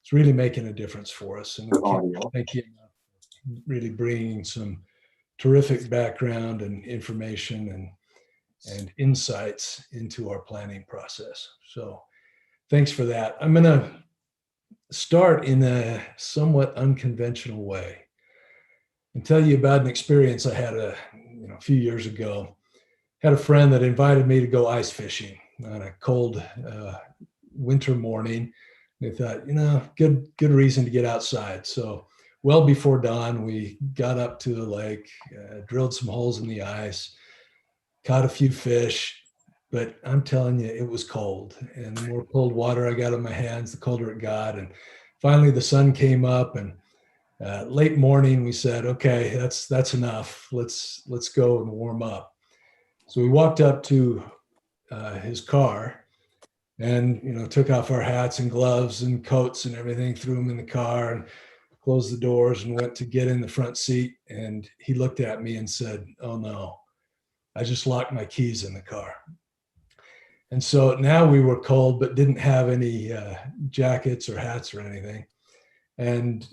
it's really making a difference for us. And we can't thank you enough for really bringing some terrific background and information and insights into our planning process. So thanks for that. I'm going to start in a somewhat unconventional way and tell you about an experience I had a few years ago. Had a friend that invited me to go ice fishing on a cold winter morning. They thought, good reason to get outside. So well before dawn, we got up to the lake, drilled some holes in the ice, caught a few fish, but I'm telling you, it was cold. And the more cold water I got in my hands, the colder it got. And finally the sun came up, and late morning we said, okay, that's enough. Let's go and warm up. So we walked up to his car and, took off our hats and gloves and coats and everything, threw them in the car and closed the doors and went to get in the front seat. And he looked at me and said, "Oh no, I just locked my keys in the car." And so now we were cold, but didn't have any jackets or hats or anything. And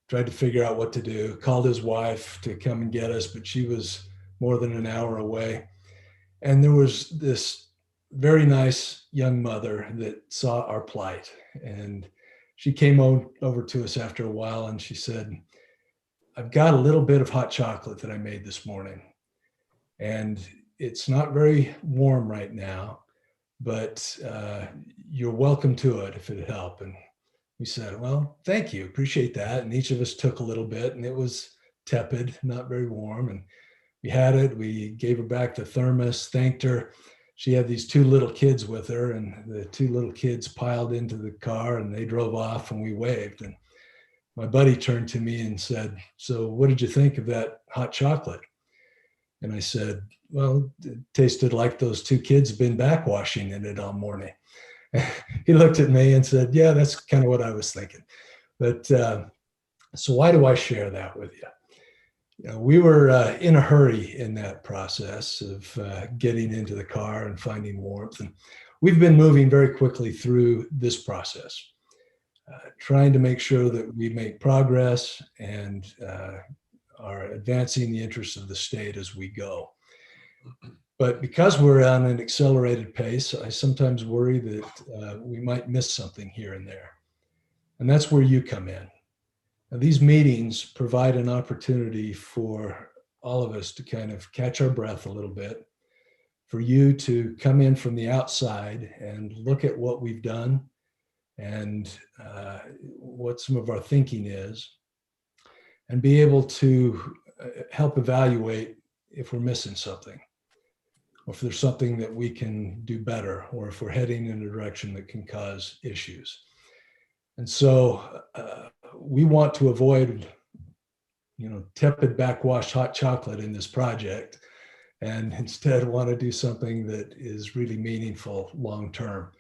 tried to figure out what to do. Called his wife to come and get us, but she was more than an hour away. And there was this very nice young mother that saw our plight. And she came over to us after a while and she said, "I've got a little bit of hot chocolate that I made this morning. And it's not very warm right now, but you're welcome to it if it'd help." And we said, "Well, thank you, appreciate that." And each of us took a little bit, and it was tepid, not very warm. And we had it, we gave her back the thermos, thanked her. She had these two little kids with her, and the two little kids piled into the car and they drove off, and we waved. And my buddy turned to me and said, "So what did you think of that hot chocolate?" And I said, "Well, it tasted like those two kids have been backwashing in it all morning." He looked at me and said, "Yeah, that's kind of what I was thinking." But so why do I share that with you? We were in a hurry in that process of getting into the car and finding warmth. And we've been moving very quickly through this process, trying to make sure that we make progress and are advancing the interests of the state as we go. But because we're on an accelerated pace, I sometimes worry that we might miss something here and there. And that's where you come in. Now, these meetings provide an opportunity for all of us to kind of catch our breath a little bit, for you to come in from the outside and look at what we've done and what some of our thinking is, and be able to help evaluate if we're missing something, or if there's something that we can do better, or if we're heading in a direction that can cause issues. And so we want to avoid, tepid backwash hot chocolate in this project, and instead want to do something that is really meaningful long-term.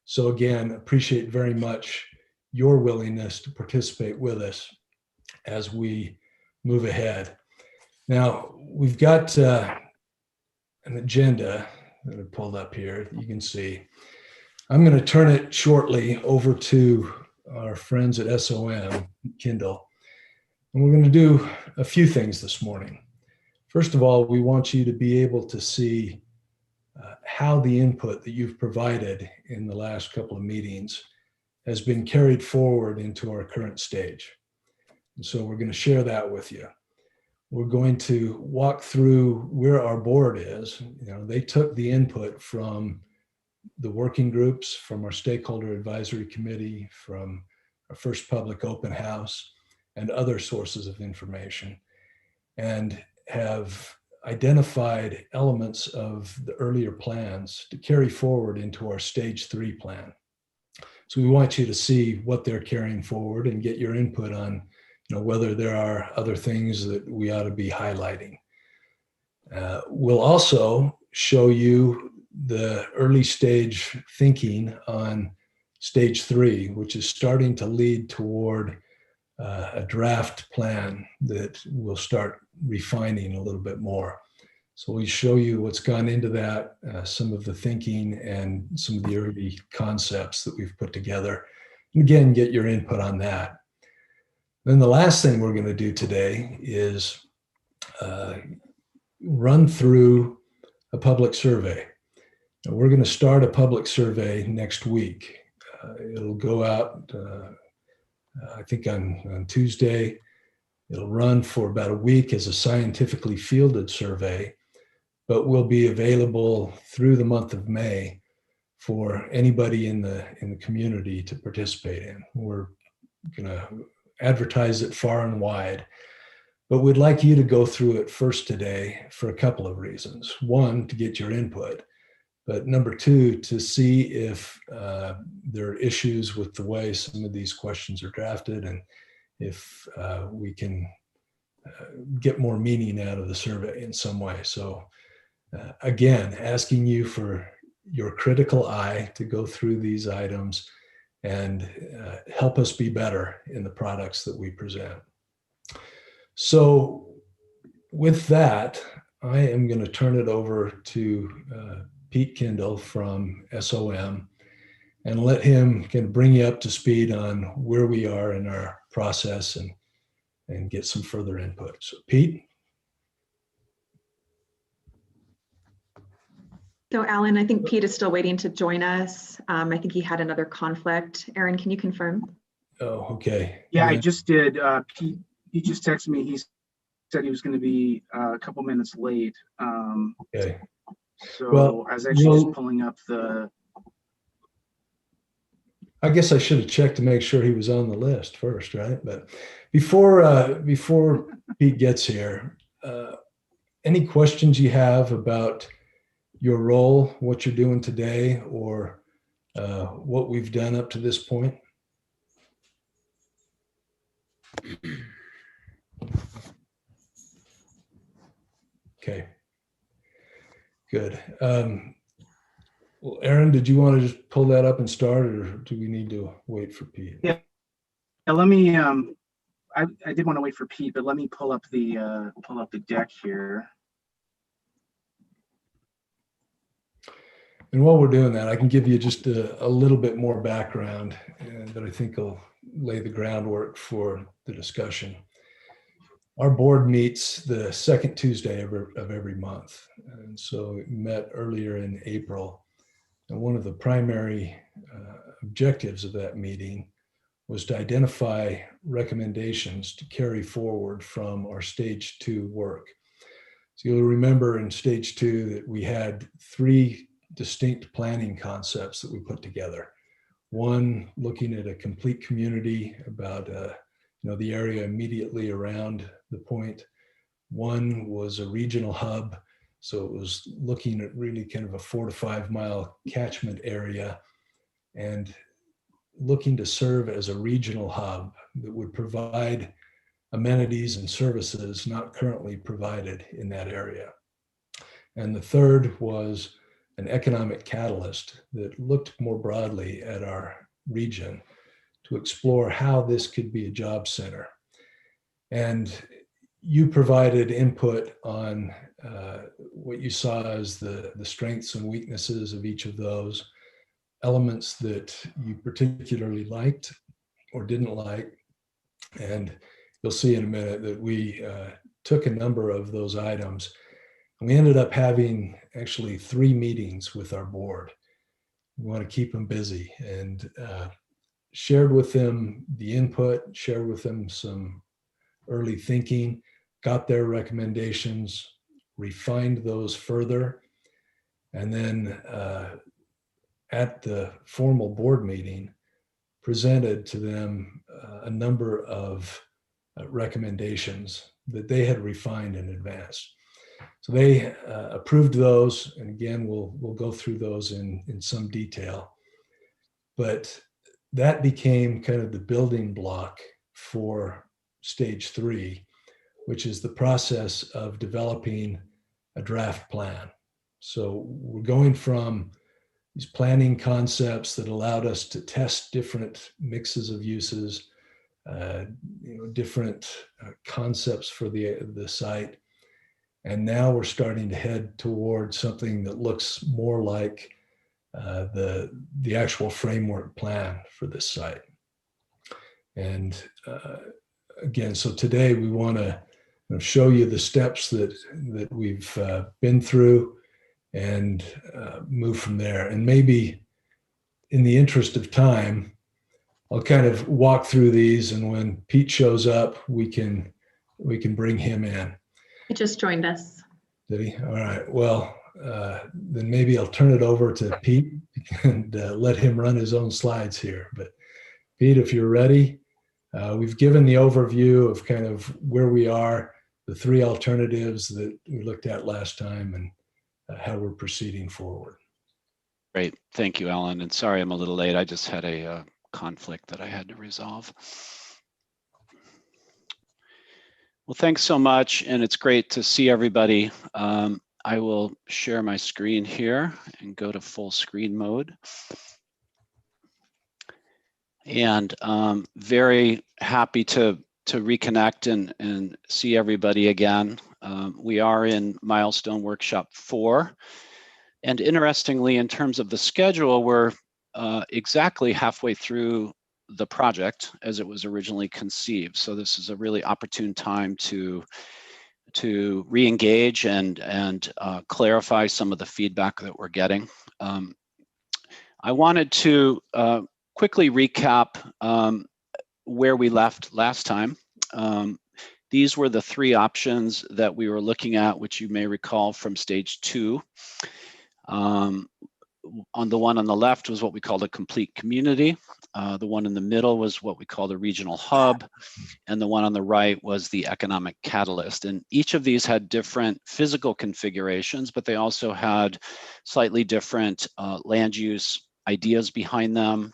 So again, appreciate very much your willingness to participate with us as we move ahead. Now, we've got an agenda that I pulled up here. You can see. I'm going to turn it shortly over to our friends at SOM, Kindle. And we're going to do a few things this morning. First of all, we want you to be able to see how the input that you've provided in the last couple of meetings has been carried forward into our current stage. And so we're going to share that with you. We're going to walk through where our board is. They took the input from the working groups, from our stakeholder advisory committee, from our first public open house, and other sources of information, and have identified elements of the earlier plans to carry forward into our stage 3 plan. So we want you to see what they're carrying forward and get your input on whether there are other things that we ought to be highlighting. We'll also show you the early stage thinking on stage 3, which is starting to lead toward a draft plan that we'll start refining a little bit more. So we show you what's gone into that, some of the thinking and some of the early concepts that we've put together, Again, get your input on that. Then the last thing we're going to do today is run through a public survey. And we're going to start a public survey next week. It'll go out, I think, on Tuesday. It'll run for about a week as a scientifically fielded survey, but will be available through the month of May for anybody in the community to participate in. We're going to advertise it far and wide, but we'd like you to go through it first today for a couple of reasons. One, to get your input, but number two, to see if there are issues with the way some of these questions are drafted, and if we can get more meaning out of the survey in some way. So again, asking you for your critical eye to go through these items and help us be better in the products that we present. So with that, I am going to turn it over to Pete Kindle from SOM and let him kind of bring you up to speed on where we are in our process and get some further input. So Pete? So Alan, I think Pete is still waiting to join us. I think he had another conflict. Aaron, can you confirm? Oh, okay. Yeah, I just did. Pete, he just texted me. He said he was going to be a couple minutes late. Okay. So well, I was actually just pulling up the. I guess I should have checked to make sure he was on the list first, right? But before Pete gets here, any questions you have about your role, what you're doing today, or what we've done up to this point? Okay, good. Well, Aaron, did you want to just pull that up and start, or do we need to wait for Pete? Yeah, let me. I did want to wait for Pete, but let me pull up the deck here. And while we're doing that, I can give you just a little bit more background that I think will lay the groundwork for the discussion. Our board meets the second Tuesday of every month. And so it met earlier in April. And one of the primary objectives of that meeting was to identify recommendations to carry forward from our stage 2 work. So you'll remember in stage 2 that we had 3 distinct planning concepts that we put together. One, looking at a complete community about the area immediately around the point. One was a regional hub, so it was looking at really kind of a 4 to 5 mile catchment area and looking to serve as a regional hub that would provide amenities and services not currently provided in that area. And the third was an economic catalyst that looked more broadly at our region to explore how this could be a job center. And you provided input on what you saw as the strengths and weaknesses of each of those elements that you particularly liked or didn't like. And you'll see in a minute that we took a number of those items. And we ended up having actually 3 meetings with our board. We want to keep them busy and shared with them the input, shared with them some early thinking, got their recommendations, refined those further, and then at the formal board meeting, presented to them a number of recommendations that they had refined in advance. So they approved those, and again, we'll go through those in some detail. But that became kind of the building block for stage 3, which is the process of developing a draft plan. So we're going from these planning concepts that allowed us to test different mixes of uses, different concepts for the site. And now we're starting to head towards something that looks more like the actual framework plan for this site. And again, so today we want to show you the steps that we've been through and move from there. And maybe in the interest of time, I'll kind of walk through these, and when Pete shows up, we can bring him in. He just joined us. Did he? All right. Well, then maybe I'll turn it over to Pete and let him run his own slides here. But Pete, if you're ready, we've given the overview of kind of where we are, the three alternatives that we looked at last time, and how we're proceeding forward. Great. Thank you, Alan. And sorry I'm a little late. I just had a conflict that I had to resolve. Well, thanks so much. And it's great to see everybody. I will share my screen here and go to full screen mode. And very happy to reconnect and see everybody again. We are in Milestone Workshop 4. And interestingly, in terms of the schedule, we're exactly halfway through the project as it was originally conceived. So this is a really opportune time to re-engage and clarify some of the feedback that we're getting. I wanted to quickly recap where we left last time. These were the three options that we were looking at, which you may recall from stage 2. On the one on the left was what we called a complete community. The one in the middle was what we called a regional hub. And the one on the right was the economic catalyst. And each of these had different physical configurations, but they also had slightly different land use ideas behind them,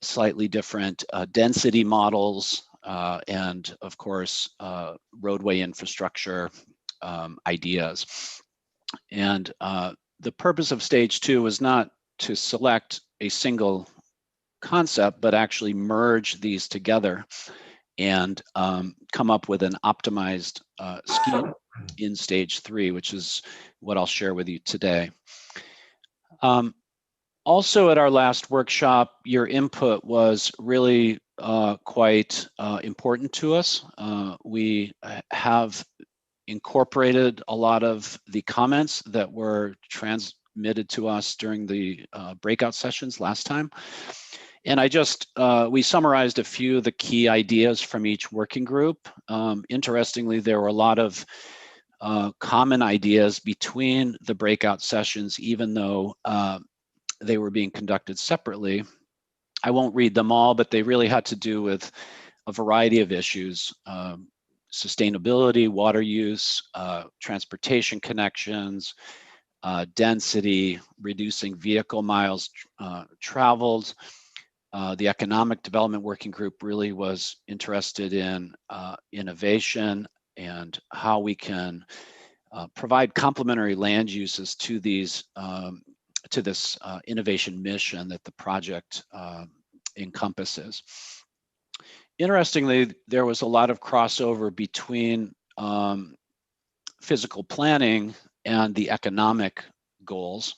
slightly different density models, and of course, roadway infrastructure ideas. And the purpose of stage 2 was not to select a single concept, but actually merge these together and come up with an optimized scheme in stage 3, which is what I'll share with you today. Also at our last workshop, your input was really quite important to us. We have incorporated a lot of the comments that were transmitted to us during the breakout sessions last time. And we summarized a few of the key ideas from each working group. Interestingly, there were a lot of common ideas between the breakout sessions, even though they were being conducted separately. I won't read them all, but they really had to do with a variety of issues. Sustainability, water use, transportation connections, density, reducing vehicle miles traveled. The Economic Development Working Group really was interested in innovation and how we can provide complementary land uses to these to this innovation mission that the project encompasses. Interestingly, there was a lot of crossover between physical planning and the economic goals.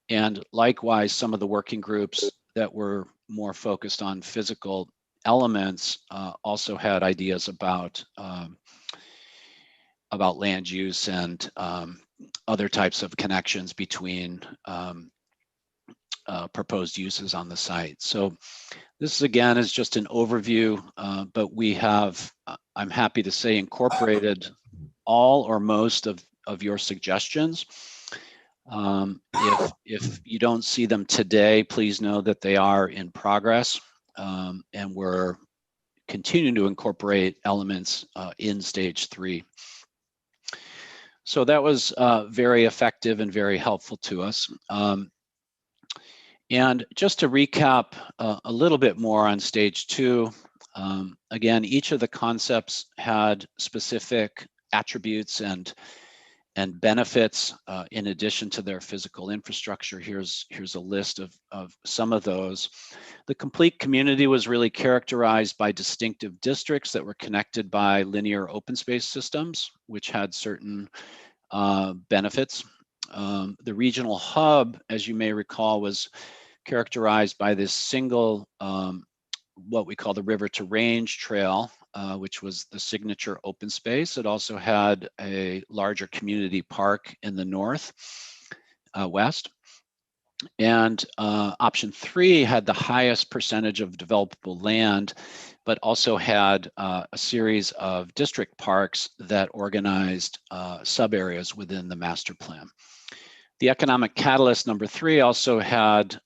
And likewise, some of the working groups that were more focused on physical elements also had ideas about land use and other types of connections between proposed uses on the site. So this again is just an overview, but we have, I'm happy to say, incorporated all or most of your suggestions. If you don't see them today, please know that they are in progress, and we're continuing to incorporate elements in stage 3. So that was very effective and very helpful to us. And just to recap a little bit more on stage 2, again, each of the concepts had specific attributes and benefits in addition to their physical infrastructure. Here's a list of some of those. The complete community was really characterized by distinctive districts that were connected by linear open space systems, which had certain benefits. The regional hub, as you may recall, was characterized by this single what we call the River to Range Trail, which was the signature open space. It also had a larger community park in the north, west. And option 3 had the highest percentage of developable land, but also had a series of district parks that organized sub-areas within the master plan. The economic catalyst number 3 also had,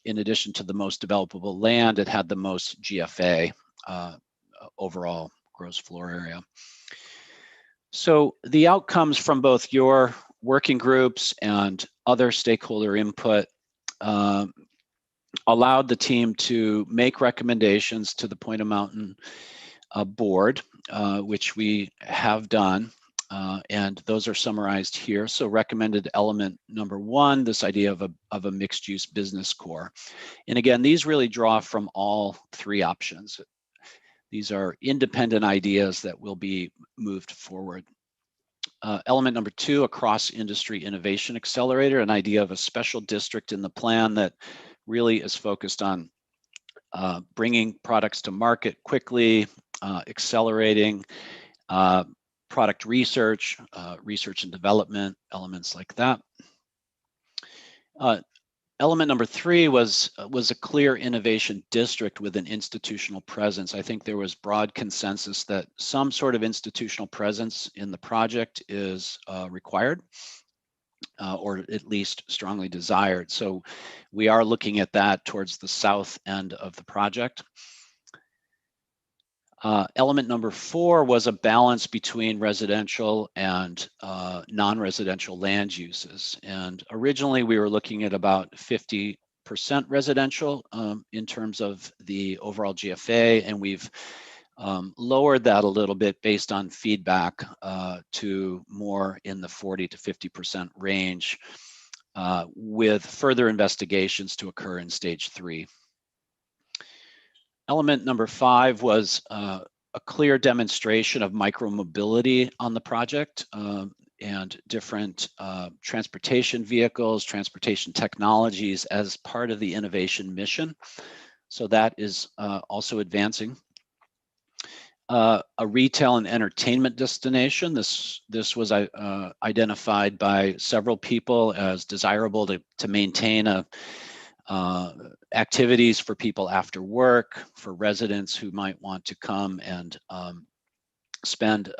in addition to the most developable land, it had the most GFA, overall gross floor area. So the outcomes from both your working groups and other stakeholder input allowed the team to make recommendations to the Point of Mountain board, which we have done, and those are summarized here. So recommended element number 1, this idea of a mixed-use business core. And again, these really draw from all 3 options. These are independent ideas that will be moved forward. Element number 2, a cross-industry innovation accelerator, an idea of a special district in the plan that really is focused on bringing products to market quickly, accelerating product research, research and development, elements like that. Element number 3 was a clear innovation district with an institutional presence. I think there was broad consensus that some sort of institutional presence in the project is required, or at least strongly desired. So we are looking at that towards the south end of the project. Element number 4 was a balance between residential and non-residential land uses. And originally we were looking at about 50% residential in terms of the overall GFA, and we've lowered that a little bit based on feedback to more in the 40 to 50% range, with further investigations to occur in stage 3. Element number 5 was a clear demonstration of micromobility on the project and different transportation vehicles, transportation technologies as part of the innovation mission. So that is also advancing. A retail and entertainment destination. This was identified by several people as desirable to maintain activities for people after work, for residents who might want to come and spend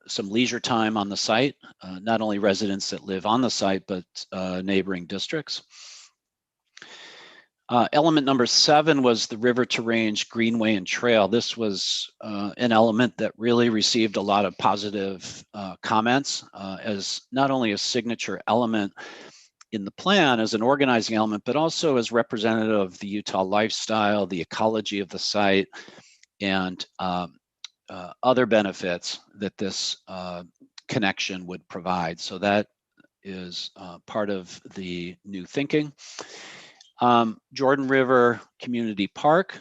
some leisure time on the site, not only residents that live on the site, but neighboring districts. Element number 7 was the River to Range Greenway and Trail. This was an element that really received a lot of positive comments as not only a signature element in the plan as an organizing element, but also as representative of the Utah lifestyle, the ecology of the site, and other benefits that this connection would provide. So that is part of the new thinking. Jordan River Community Park.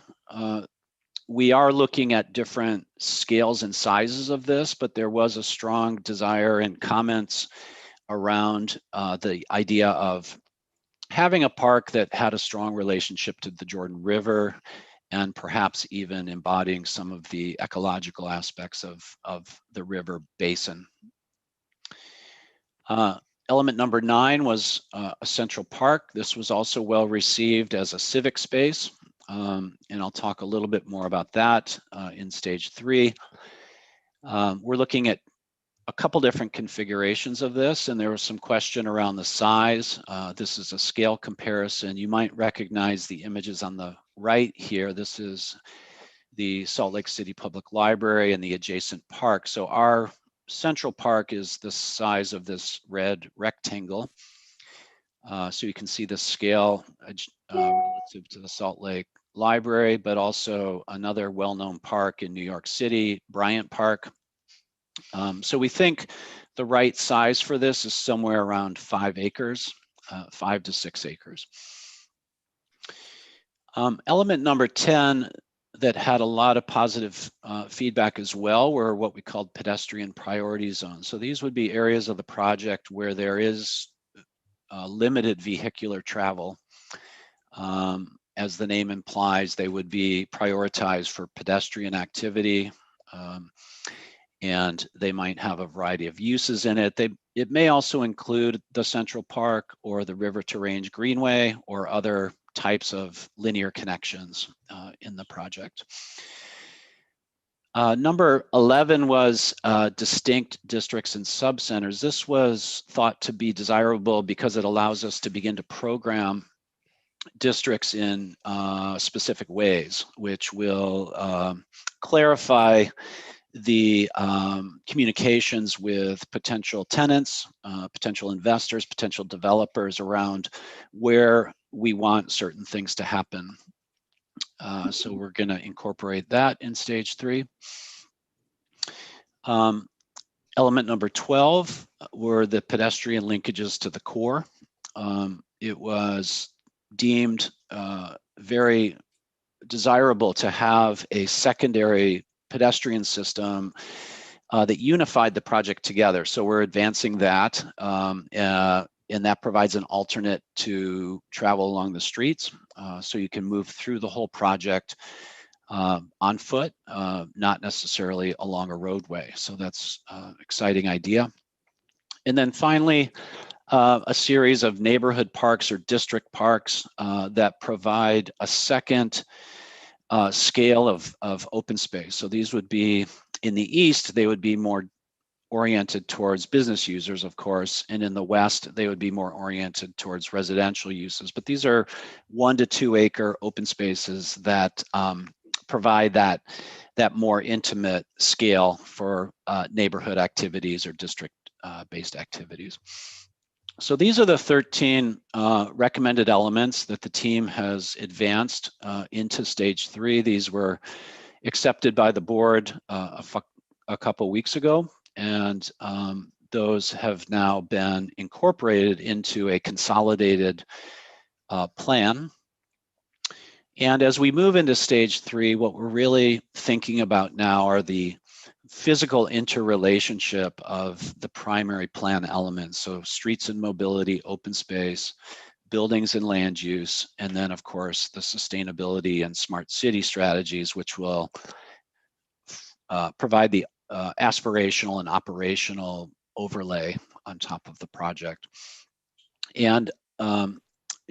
We are looking at different scales and sizes of this, but there was a strong desire and comments around the idea of having a park that had a strong relationship to the Jordan River and perhaps even embodying some of the ecological aspects of the river basin. Element number 9 was a central park. This was also well received as a civic space, and I'll talk a little bit more about that in stage 3. We're looking at a couple different configurations of this, and there was some question around the size. This is a scale comparison. You might recognize the images on the right here. This is the Salt Lake City Public Library and the adjacent park. So our central park is the size of this red rectangle. So you can see the scale relative to the Salt Lake Library, but also another well-known park in New York City, Bryant Park. So we think the right size for this is somewhere around 5 acres, 5 to 6 acres. Element number 10 that had a lot of positive feedback as well were what we called pedestrian priority zones. So these would be areas of the project where there is limited vehicular travel. as the name implies, they would be prioritized for pedestrian activity, and they might have a variety of uses in it. It may also include the Central Park or the River to Range Greenway or other types of linear connections in the project. Number 11 was distinct districts and subcenters. This was thought to be desirable because it allows us to begin to program districts in specific ways, which will clarify the communications with potential tenants, potential investors, potential developers around where we want certain things to happen. So we're going to incorporate that in stage 3. Element number 12 were the pedestrian linkages to the core. It was deemed very desirable to have a secondary pedestrian system that unified the project together. So we're advancing that, and that provides an alternate to travel along the streets. So you can move through the whole project on foot, not necessarily along a roadway. So that's an exciting idea. And then finally, a series of neighborhood parks or district parks that provide a second scale of open space. So these would be, in the east, they would be more oriented towards business users, of course, and in the west, they would be more oriented towards residential uses. But these are 1 to 2 acre open spaces that provide that more intimate scale for neighborhood activities or district-based activities. So these are the 13 recommended elements that the team has advanced into stage 3. These were accepted by the board a couple weeks ago, and those have now been incorporated into a consolidated plan. And as we move into stage 3, what we're really thinking about now are the physical interrelationship of the primary plan elements. So streets and mobility, open space, buildings and land use, and then of course the sustainability and smart city strategies, which will provide the aspirational and operational overlay on top of the project. And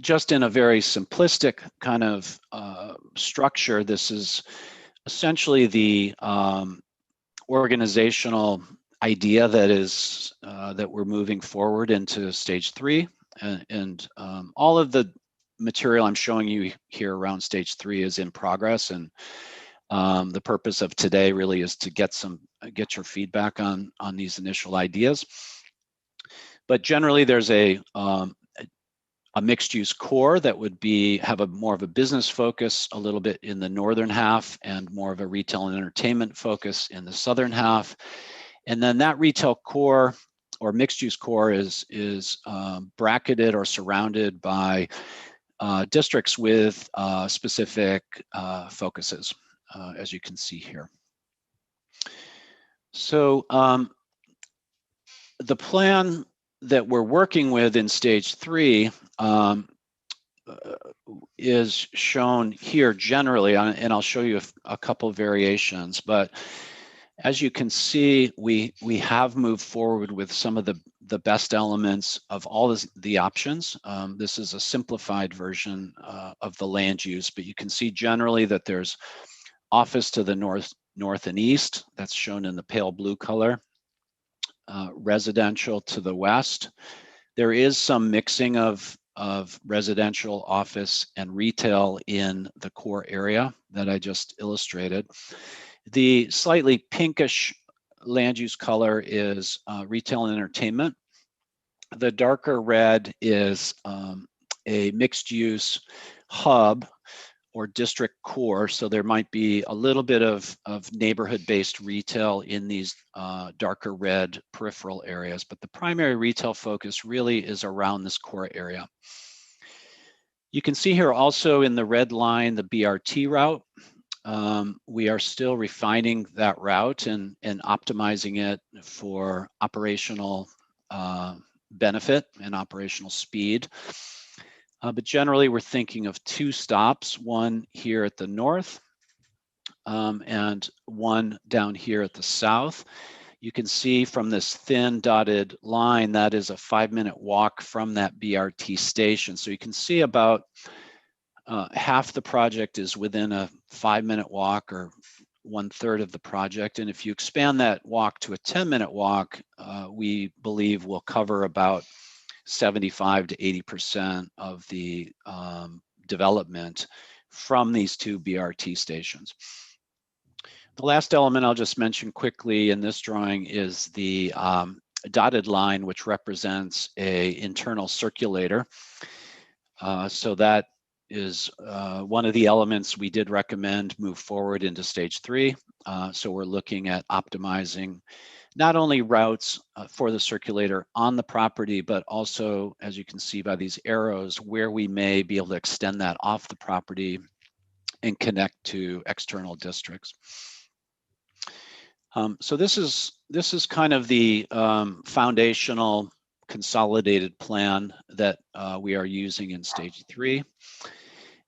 just in a very simplistic kind of structure, this is essentially the organizational idea that is that we're moving forward into stage 3, and all of the material I'm showing you here around stage 3 is in progress, and the purpose of today really is to get your feedback on these initial ideas. But generally, there's a mixed-use core that would have more of a business focus a little bit in the northern half and more of a retail and entertainment focus in the southern half. And then that retail core or mixed-use core is bracketed or surrounded by districts with specific focuses, as you can see here. So the plan that we're working with in stage 3 is shown here generally, and I'll show you a couple of variations. But as you can see, we have moved forward with some of the best elements of all the options. This is a simplified version of the land use, but you can see generally that there's office to the north and east. That's shown in the pale blue color. Residential to the west. There is some mixing of residential, office, and retail in the core area that I just illustrated. The slightly pinkish land use color is retail and entertainment. The darker red is a mixed use hub or district core. So there might be a little bit of neighborhood-based retail in these darker red peripheral areas, but the primary retail focus really is around this core area. You can see here also in the red line, the BRT route. We are still refining that route and optimizing it for operational benefit and operational speed. But generally, we're thinking of 2 stops, one here at the north and one down here at the south. You can see from this thin dotted line, that is a 5-minute walk from that BRT station. So you can see about half the project is within a 5-minute walk, or 1/3 of the project. And if you expand that walk to a 10-minute walk, we believe we'll cover about 75 to 80% of the development from these 2 BRT stations. The last element I'll just mention quickly in this drawing is the dotted line, which represents an internal circulator. So that is one of the elements we did recommend move forward into stage 3. So we're looking at optimizing not only routes for the circulator on the property, but also, as you can see by these arrows, where we may be able to extend that off the property and connect to external districts. So this is kind of the foundational consolidated plan that we are using in stage 3.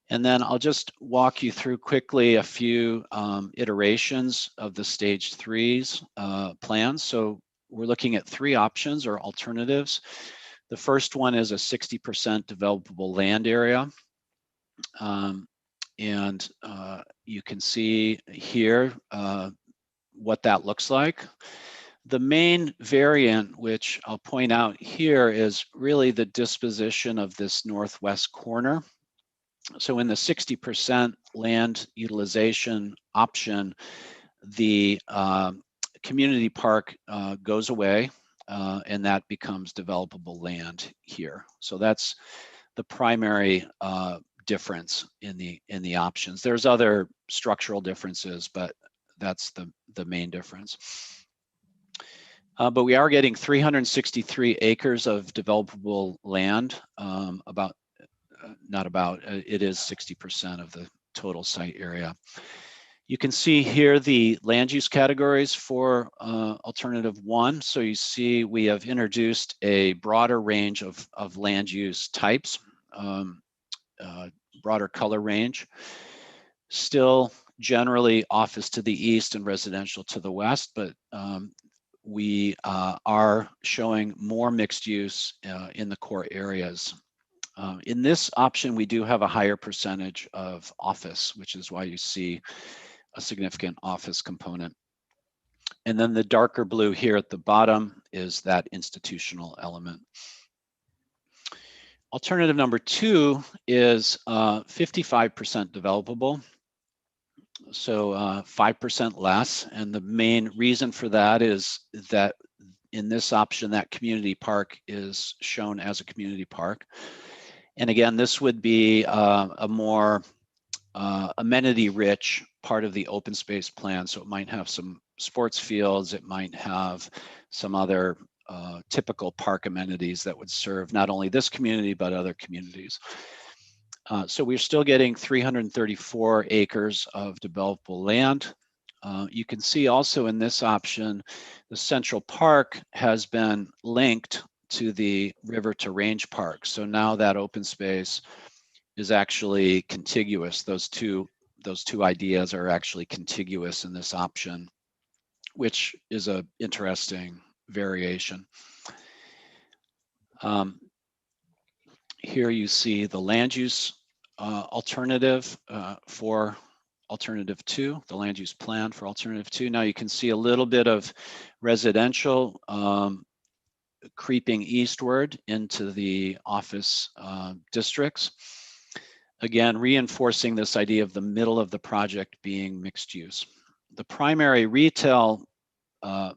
And then I'll just walk you through quickly a few iterations of the stage 3's plan. So we're looking at 3 options or alternatives. The first one is a 60% developable land area. And you can see here what that looks like. The main variant, which I'll point out here, is really the disposition of this northwest corner. So in the 60% land utilization option, the community park goes away and that becomes developable land here. So that's the primary difference in the options. There's other structural differences, but that's the main difference. But we are getting 363 acres of developable land, it is 60% of the total site area. You can see here the land use categories for alternative 1. So you see we have introduced a broader range of land use types, broader color range. Still generally office to the east and residential to the west, but we are showing more mixed use in the core areas. In this option, we do have a higher percentage of office, which is why you see a significant office component. And then the darker blue here at the bottom is that institutional element. Alternative number 2 is 55% developable. So 5% less. And the main reason for that is that in this option, that community park is shown as a community park. And again, this would be a more amenity-rich part of the open space plan. So it might have some sports fields, it might have some other typical park amenities that would serve not only this community, but other communities. So we're still getting 334 acres of developable land. You can see also in this option, the Central Park has been linked to the River to Range Park. So now that open space is actually contiguous. Those two ideas are actually contiguous in this option, which is an interesting variation. Here you see the land use alternative for alternative 2, the land use plan for alternative 2. Now you can see a little bit of residential creeping eastward into the office districts. Again, reinforcing this idea of the middle of the project being mixed use. The primary retail and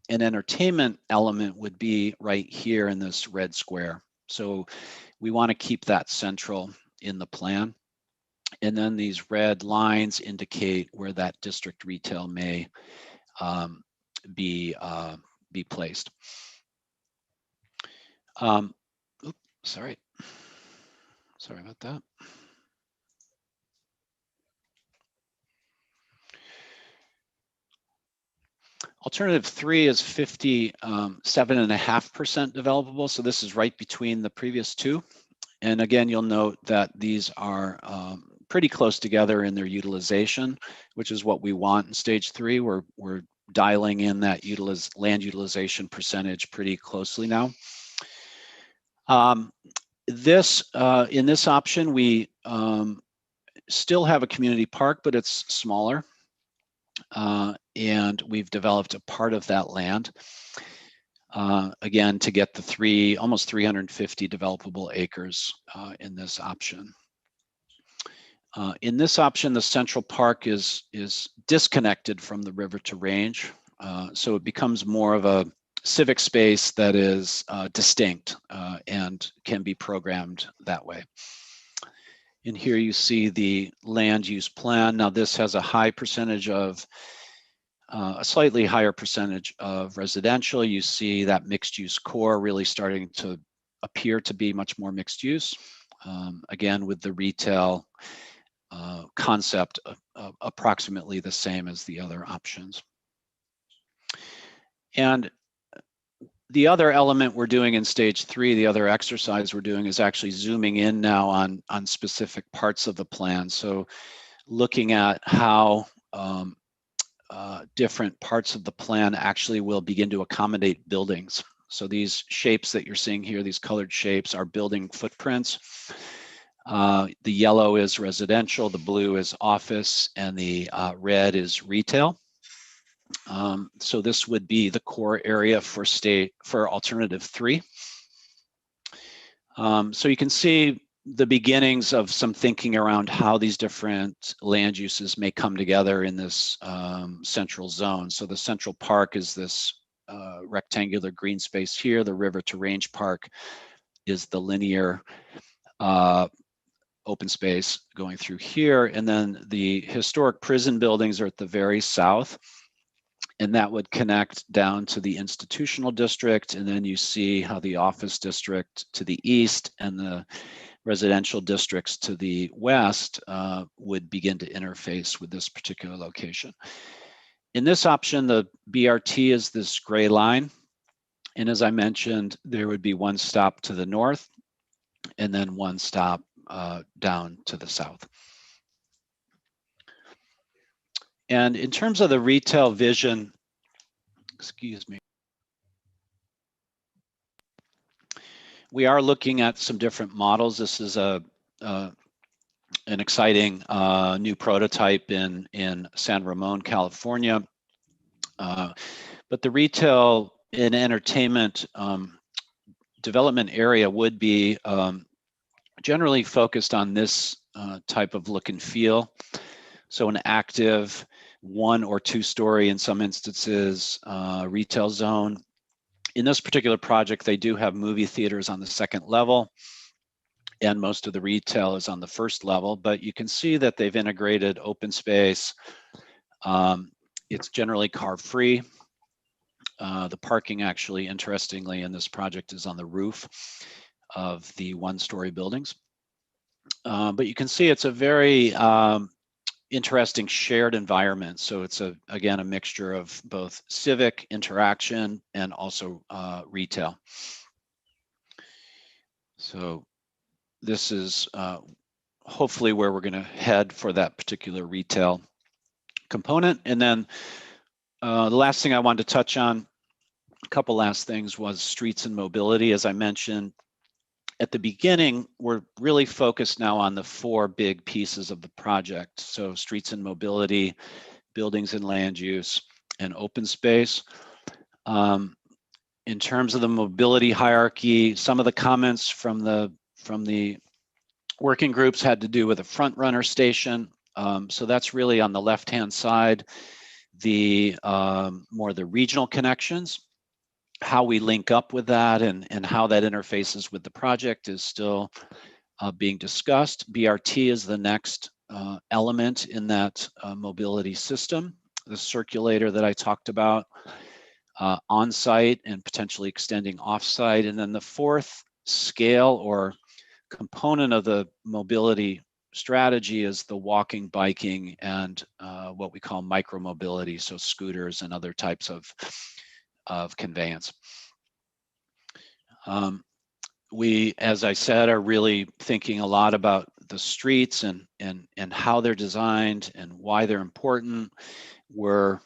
entertainment element would be right here in this red square. So we want to keep that central in the plan. And then these red lines indicate where that district retail may be placed. Oops, sorry about that. Alternative 3 is 57.5% developable. So this is right between the previous 2. And again, you'll note that these are pretty close together in their utilization, which is what we want in stage 3. We're dialing in that land utilization percentage pretty closely now. In this option, we still have a community park, but it's smaller. And we've developed a part of that land, again, to get the almost 350 developable acres in this option. In this option, the central park is disconnected from the river to range. So it becomes more of a civic space that is distinct and can be programmed that way. And here you see the land use plan. Now this has a high percentage of, a slightly higher percentage of residential. You see that mixed use core really starting to appear to be much more mixed use. Again, with the retail concept approximately the same as the other options. And the other element we're doing in stage 3, the other exercise we're doing, is actually zooming in now on specific parts of the plan. So looking at how different parts of the plan actually will begin to accommodate buildings. So these shapes that you're seeing here, these colored shapes, are building footprints. The yellow is residential, the blue is office, and the red is retail. So this would be the core area for alternative 3. So you can see the beginnings of some thinking around how these different land uses may come together in this central zone. So the central park is this rectangular green space here. The river to range park is the linear open space going through here. And then the historic prison buildings are at the very south. And that would connect down to the institutional district. And then you see how the office district to the east and the residential districts to the west would begin to interface with this particular location. In this option, the BRT is this gray line. And as I mentioned, there would be one stop to the north and then one stop down to the south. And in terms of the retail vision, excuse me, we are looking at some different models. This is an exciting new prototype in San Ramon, California. But the retail and entertainment development area would be generally focused on this type of look and feel. So an active 1 or 2 story, in some instances, retail zone. In this particular project, they do have movie theaters on the 2nd level, and most of the retail is on the 1st level, but you can see that they've integrated open space. It's generally car-free. The parking, actually, interestingly, in this project is on the roof of the 1-story buildings. But you can see it's a very interesting shared environment. So it's again a mixture of both civic interaction and also retail. So this is hopefully where we're going to head for that particular retail component. And then the last thing I wanted to touch on, a couple last things, was streets and mobility. As I mentioned at the beginning, we're really focused now on the 4 big pieces of the project. So streets and mobility, buildings and land use, and open space. In terms of the mobility hierarchy, some of the comments from the working groups had to do with a front runner station. So that's really on the left-hand side, the more the regional connections. How we link up with that and how that interfaces with the project is still being discussed. BRT is the next element in that mobility system. The circulator that I talked about, on-site and potentially extending off-site. And then the 4th scale or component of the mobility strategy is the walking, biking, and what we call micro-mobility, so scooters and other types of conveyance. We, as I said, are really thinking a lot about the streets and how they're designed and why they're important. We're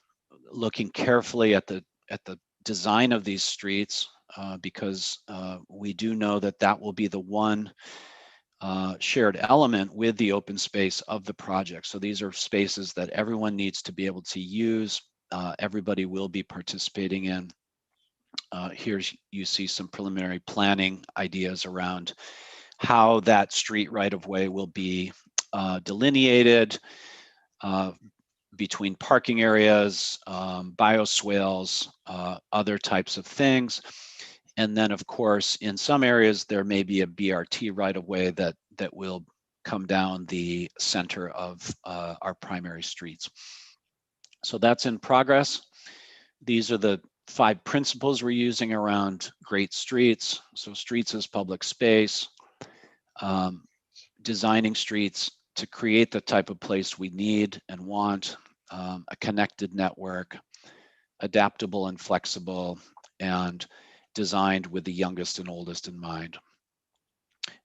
looking carefully at the design of these streets because we do know that that will be the one shared element with the open space of the project. So these are spaces that everyone needs to be able to use. Everybody will be participating in. Here you see some preliminary planning ideas around how that street right-of-way will be delineated between parking areas, bioswales, other types of things. And then, of course, in some areas, there may be a BRT right-of-way that will come down the center of our primary streets. So that's in progress. These are the 5 principles we're using around great streets. So streets as public space, designing streets to create the type of place we need and want, a connected network, adaptable and flexible, and designed with the youngest and oldest in mind.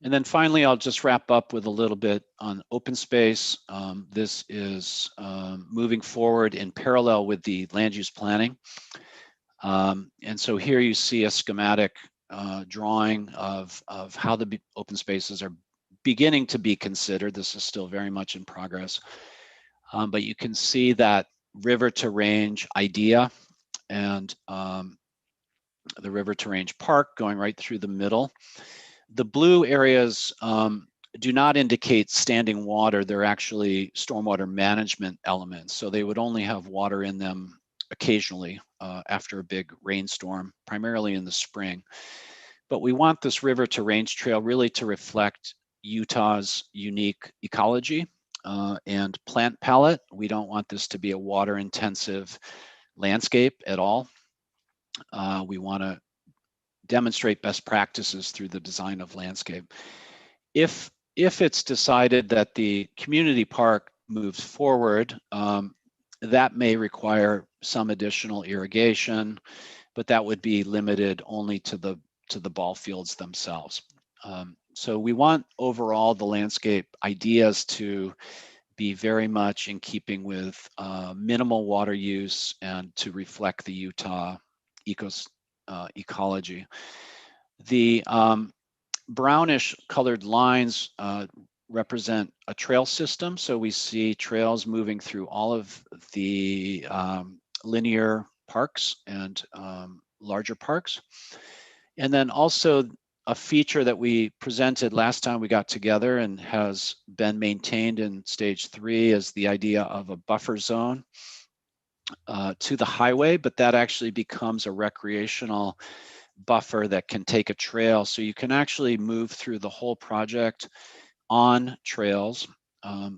And then finally, I'll just wrap up with a little bit on open space. This is moving forward in parallel with the land use planning. And so here you see a schematic drawing of how the open spaces are beginning to be considered. This is still very much in progress. But you can see that river to range idea and the river to range park going right through the middle. The blue areas do not indicate standing water. They're actually stormwater management elements. So they would only have water in them occasionally after a big rainstorm, primarily in the spring. But we want this river to range trail really to reflect Utah's unique ecology and plant palette. We don't want this to be a water intensive landscape at all. We want to demonstrate best practices through the design of landscape. If it's decided that the community park moves forward, that may require some additional irrigation, but that would be limited only to the ball fields themselves. So we want overall the landscape ideas to be very much in keeping with minimal water use and to reflect the Utah ecology. The brownish colored lines represent a trail system. So we see trails moving through all of the linear parks and larger parks. And then also a feature that we presented last time we got together and has been maintained in stage 3 is the idea of a buffer zone to the highway, but that actually becomes a recreational buffer that can take a trail. So you can actually move through the whole project on trails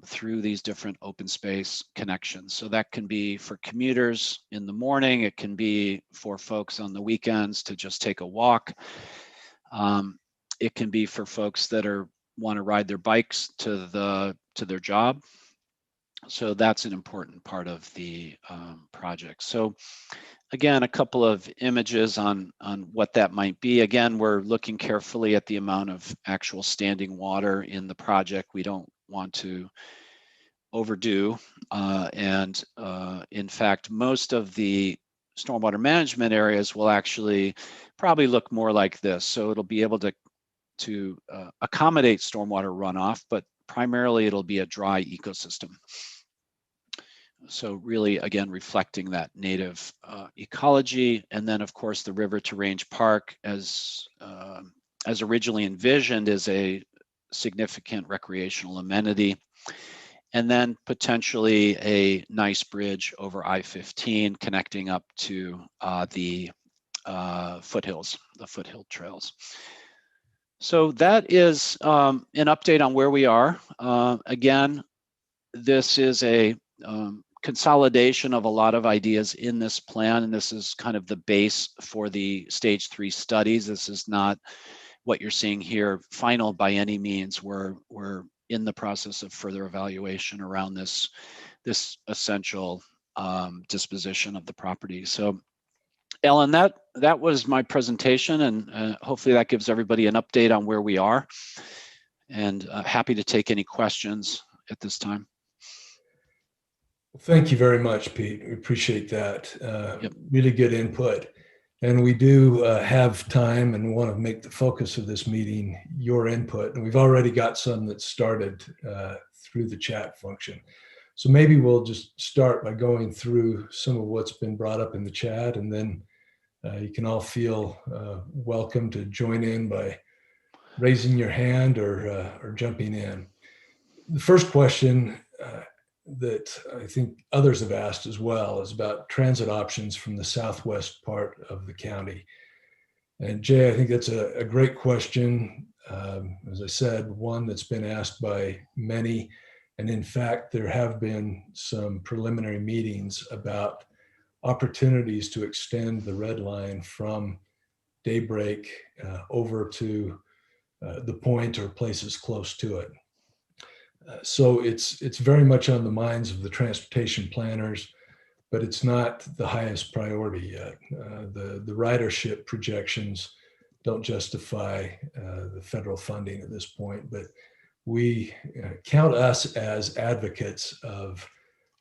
through these different open space connections. So that can be for commuters in the morning. It can be for folks on the weekends to just take a walk. It can be for folks that want to ride their bikes to their job. So that's an important part of the project. So again, a couple of images on what that might be. Again, we're looking carefully at the amount of actual standing water in the project. We don't want to overdo. In fact, most of the stormwater management areas will actually probably look more like this. So it'll be able to accommodate stormwater runoff, but primarily it'll be a dry ecosystem. So really, again, reflecting that native ecology. And then, of course, the river to range park, as originally envisioned, is a significant recreational amenity. And then potentially a nice bridge over I-15 connecting up to the foothills, the foothill trails. So that is an update on where we are. Again, this is a consolidation of a lot of ideas in this plan, and this is kind of the base for the stage 3 studies. This is not what you're seeing here final by any means. We're in the process of further evaluation around this essential disposition of the property. So Ellen, that was my presentation, and hopefully that gives everybody an update on where we are. And happy to take any questions at this time. Thank you very much, Pete. We appreciate that. Yep. Really good input. And we do have time and want to make the focus of this meeting your input. And we've already got some that started through the chat function. So maybe we'll just start by going through some of what's been brought up in the chat, and then you can all feel welcome to join in by raising your hand or jumping in. The first question that I think others have asked as well is about transit options from the southwest part of the county. And Jay, I think that's a great question. As I said, one that's been asked by many. And in fact, there have been some preliminary meetings about opportunities to extend the red line from Daybreak over to the Point or places close to it. So it's very much on the minds of the transportation planners, but it's not the highest priority yet. The ridership projections don't justify the federal funding at this point, but we count us as advocates of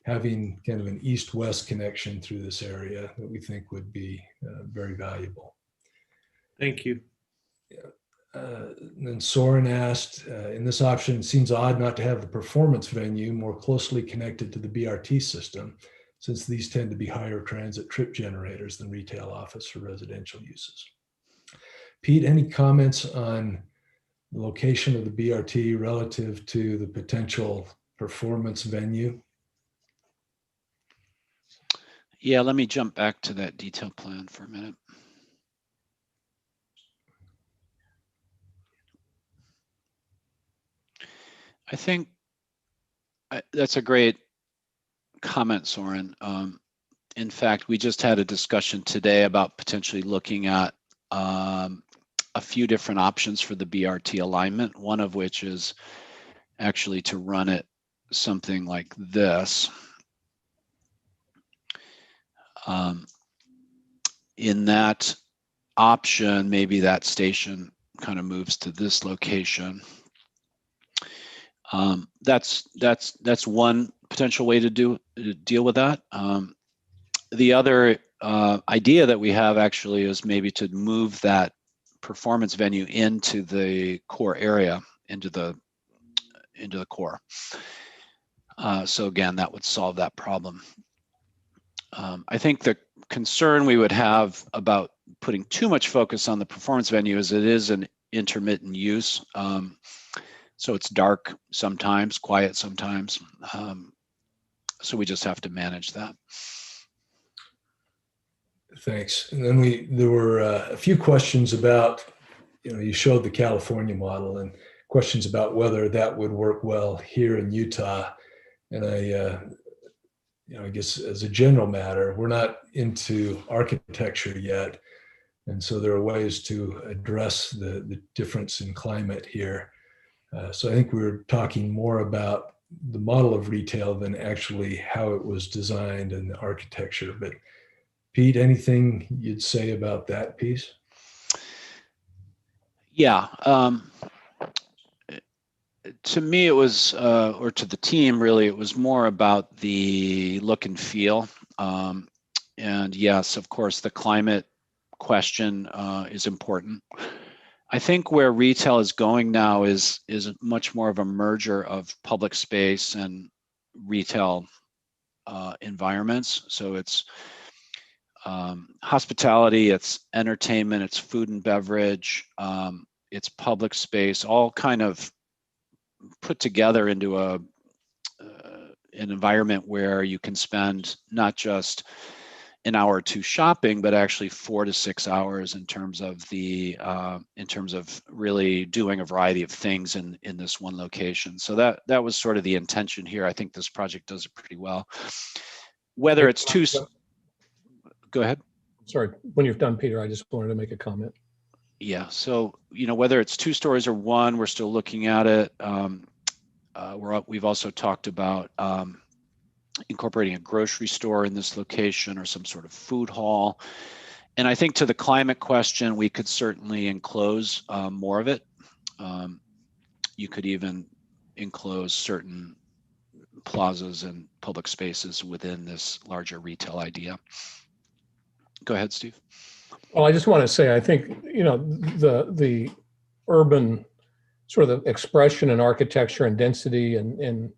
having kind of an east-west connection through this area that we think would be very valuable. Thank you. Then Soren asked, in this option, it seems odd not to have the performance venue more closely connected to the BRT system, since these tend to be higher transit trip generators than retail, office, or residential uses. Pete, any comments on the location of the BRT relative to the potential performance venue? Yeah, let me jump back to that detailed plan for a minute. I think that's a great comment, Soren. In fact, we just had a discussion today about potentially looking at a few different options for the BRT alignment, one of which is actually to run it something like this. In that option, maybe that station kind of moves to this location. That's one potential way to deal with that. The other idea that we have actually is maybe to move that performance venue into the core area, into the core. So again, that would solve that problem. I think the concern we would have about putting too much focus on the performance venue is it is an intermittent use. So it's dark sometimes, quiet sometimes. So we just have to manage that. Thanks. And then there were a few questions about, you showed the California model and questions about whether that would work well here in Utah. And I guess as a general matter, we're not into architecture yet. And so there are ways to address the difference in climate here. So I think we were talking more about the model of retail than actually how it was designed and the architecture. But Pete, anything you'd say about that piece? Yeah. To me, it was, or to the team, really, it was more about the look and feel. And yes, of course, the climate question is important. I think where retail is going now is much more of a merger of public space and retail environments. So it's hospitality, it's entertainment, it's food and beverage, it's public space, all kind of put together into an environment where you can spend not just an hour or two shopping, but actually 4 to 6 hours in terms of really doing a variety of things in this one location. So that was sort of the intention here. I think this project does it pretty well. Whether it's two, go ahead. Sorry, when you're done, Peter, I just wanted to make a comment. Yeah, so whether it's 2 stories or 1, we're still looking at it. We've also talked about incorporating a grocery store in this location or some sort of food hall. And I think to the climate question, we could certainly enclose more of it. You could even enclose certain plazas and public spaces within this larger retail idea. Go ahead, Steve. Well, I just want to say, I think, the urban sort of the expression in architecture and density and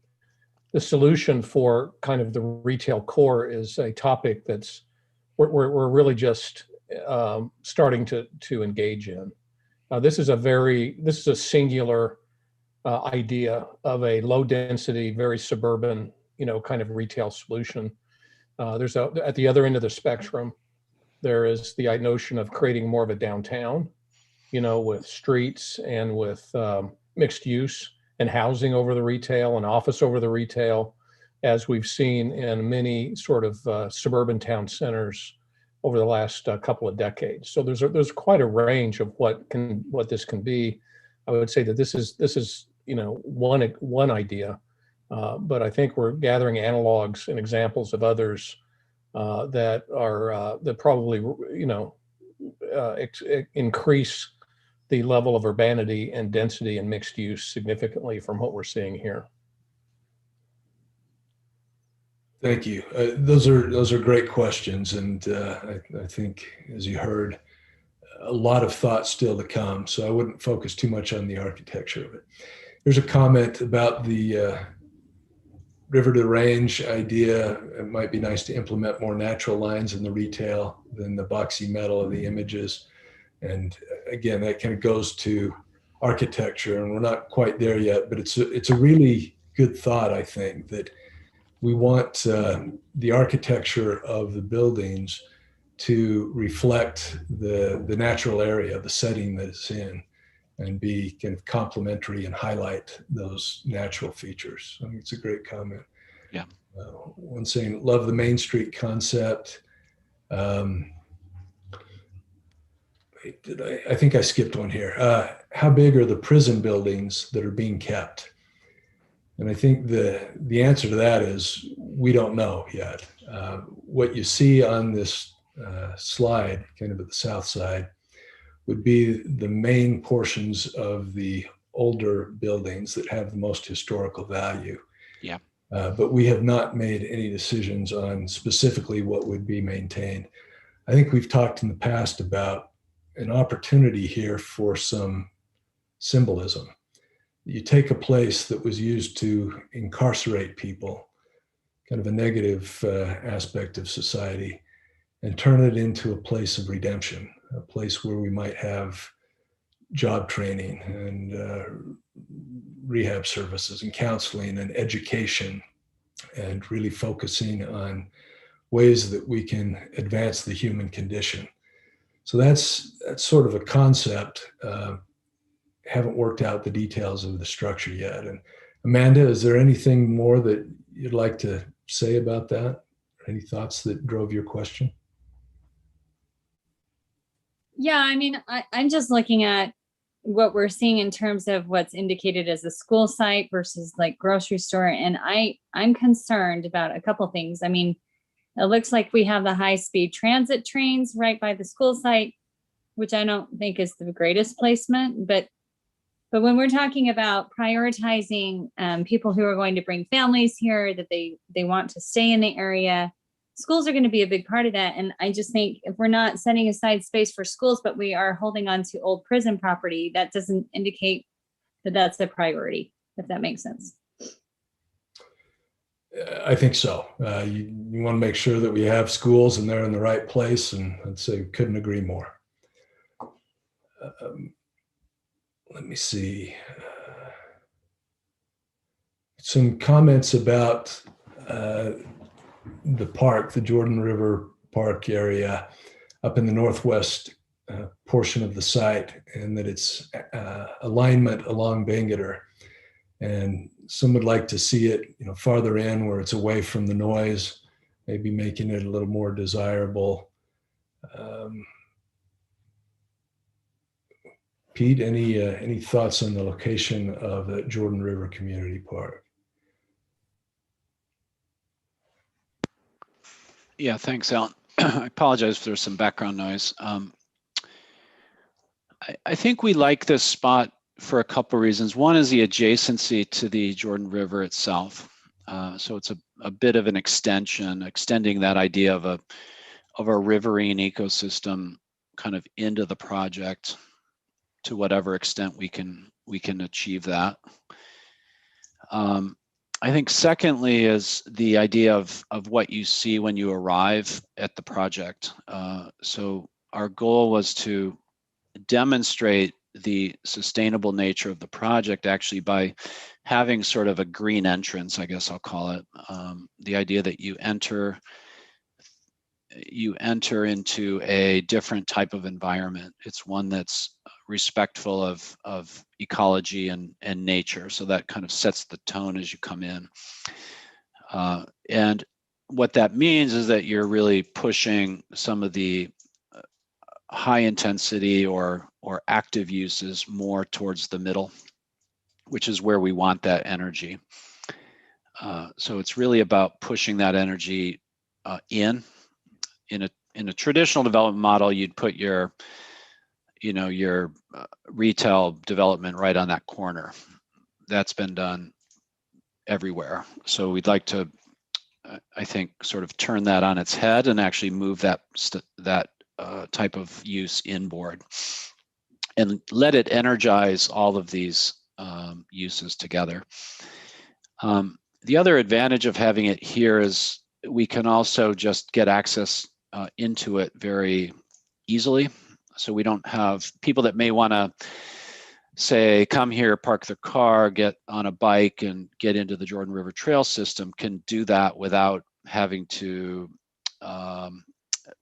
the solution for kind of the retail core is a topic that's we're really just starting to engage in. This is a singular idea of a low density, very suburban, kind of retail solution. At the other end of the spectrum, there is the notion of creating more of a downtown, with streets and with mixed use and housing over the retail and office over the retail, as we've seen in many sort of suburban town centers over the last couple of decades. So there's quite a range of what this can be. I would say that this is one idea, but I think we're gathering analogs and examples of others that probably increase the level of urbanity and density and mixed use significantly from what we're seeing here. Thank you. Those are great questions, and I think, as you heard, a lot of thought still to come. So I wouldn't focus too much on the architecture of it. There's a comment about the river to range idea. It might be nice to implement more natural lines in the retail than the boxy metal of the images. And again, that kind of goes to architecture, and we're not quite there yet, but it's a really good thought, I think, that we want the architecture of the buildings to reflect the natural area, the setting that it's in, and be kind of complementary and highlight those natural features. I think it's a great comment. Yeah. One saying, love the Main Street concept. I think I skipped one here. How big are the prison buildings that are being kept? And I think the answer to that is we don't know yet. What you see on this slide, kind of at the south side, would be the main portions of the older buildings that have the most historical value. Yeah. But we have not made any decisions on specifically what would be maintained. I think we've talked in the past about an opportunity here for some symbolism. You take a place that was used to incarcerate people, kind of a negative aspect of society, and turn it into a place of redemption, a place where we might have job training and rehab services and counseling and education, and really focusing on ways that we can advance the human condition. So that's sort of a concept. Haven't worked out the details of the structure yet. And Amanda, is there anything more that you'd like to say about that? Any thoughts that drove your question? Yeah, I mean, I'm just looking at what we're seeing in terms of what's indicated as a school site versus like grocery store. And I'm concerned about a couple things. I mean, it looks like we have the high-speed transit trains right by the school site, which I don't think is the greatest placement. But when we're talking about prioritizing people who are going to bring families here, that they want to stay in the area, schools are going to be a big part of that. And I just think if we're not setting aside space for schools, but we are holding on to old prison property, that doesn't indicate that that's a priority, if that makes sense. I think so. You want to make sure that we have schools and they're in the right place, and I'd say couldn't agree more. Let me see. Some comments about the park, the Jordan River Park area up in the northwest portion of the site, and that it's alignment along Bangerter. And some would like to see it, farther in where it's away from the noise, maybe making it a little more desirable. Pete, any thoughts on the location of the Jordan River Community Park? Yeah, thanks, Alan. I apologize if there's some background noise. I think we like this spot for a couple of reasons. One is the adjacency to the Jordan River itself. So it's a bit of an extending that idea of a riverine ecosystem kind of into the project to whatever extent we can achieve that. I think secondly is the idea of what you see when you arrive at the project. So our goal was to demonstrate the sustainable nature of the project actually by having sort of a green entrance, I guess I'll call it. The idea that you enter into a different type of environment. It's one that's respectful of ecology and nature. So that kind of sets the tone as you come in. And what that means is that you're really pushing some of the high intensity or active uses more towards the middle, which is where we want that energy. So it's really about pushing that energy in a traditional development model. You'd put your retail development right on that corner. That's been done everywhere. So we'd like to, I think, sort of turn that on its head and actually move that type of use inboard and let it energize all of these uses together. The other advantage of having it here is we can also just get access into it very easily. So we don't have people that may want to say, come here, park their car, get on a bike and get into the Jordan River Trail system can do that without having to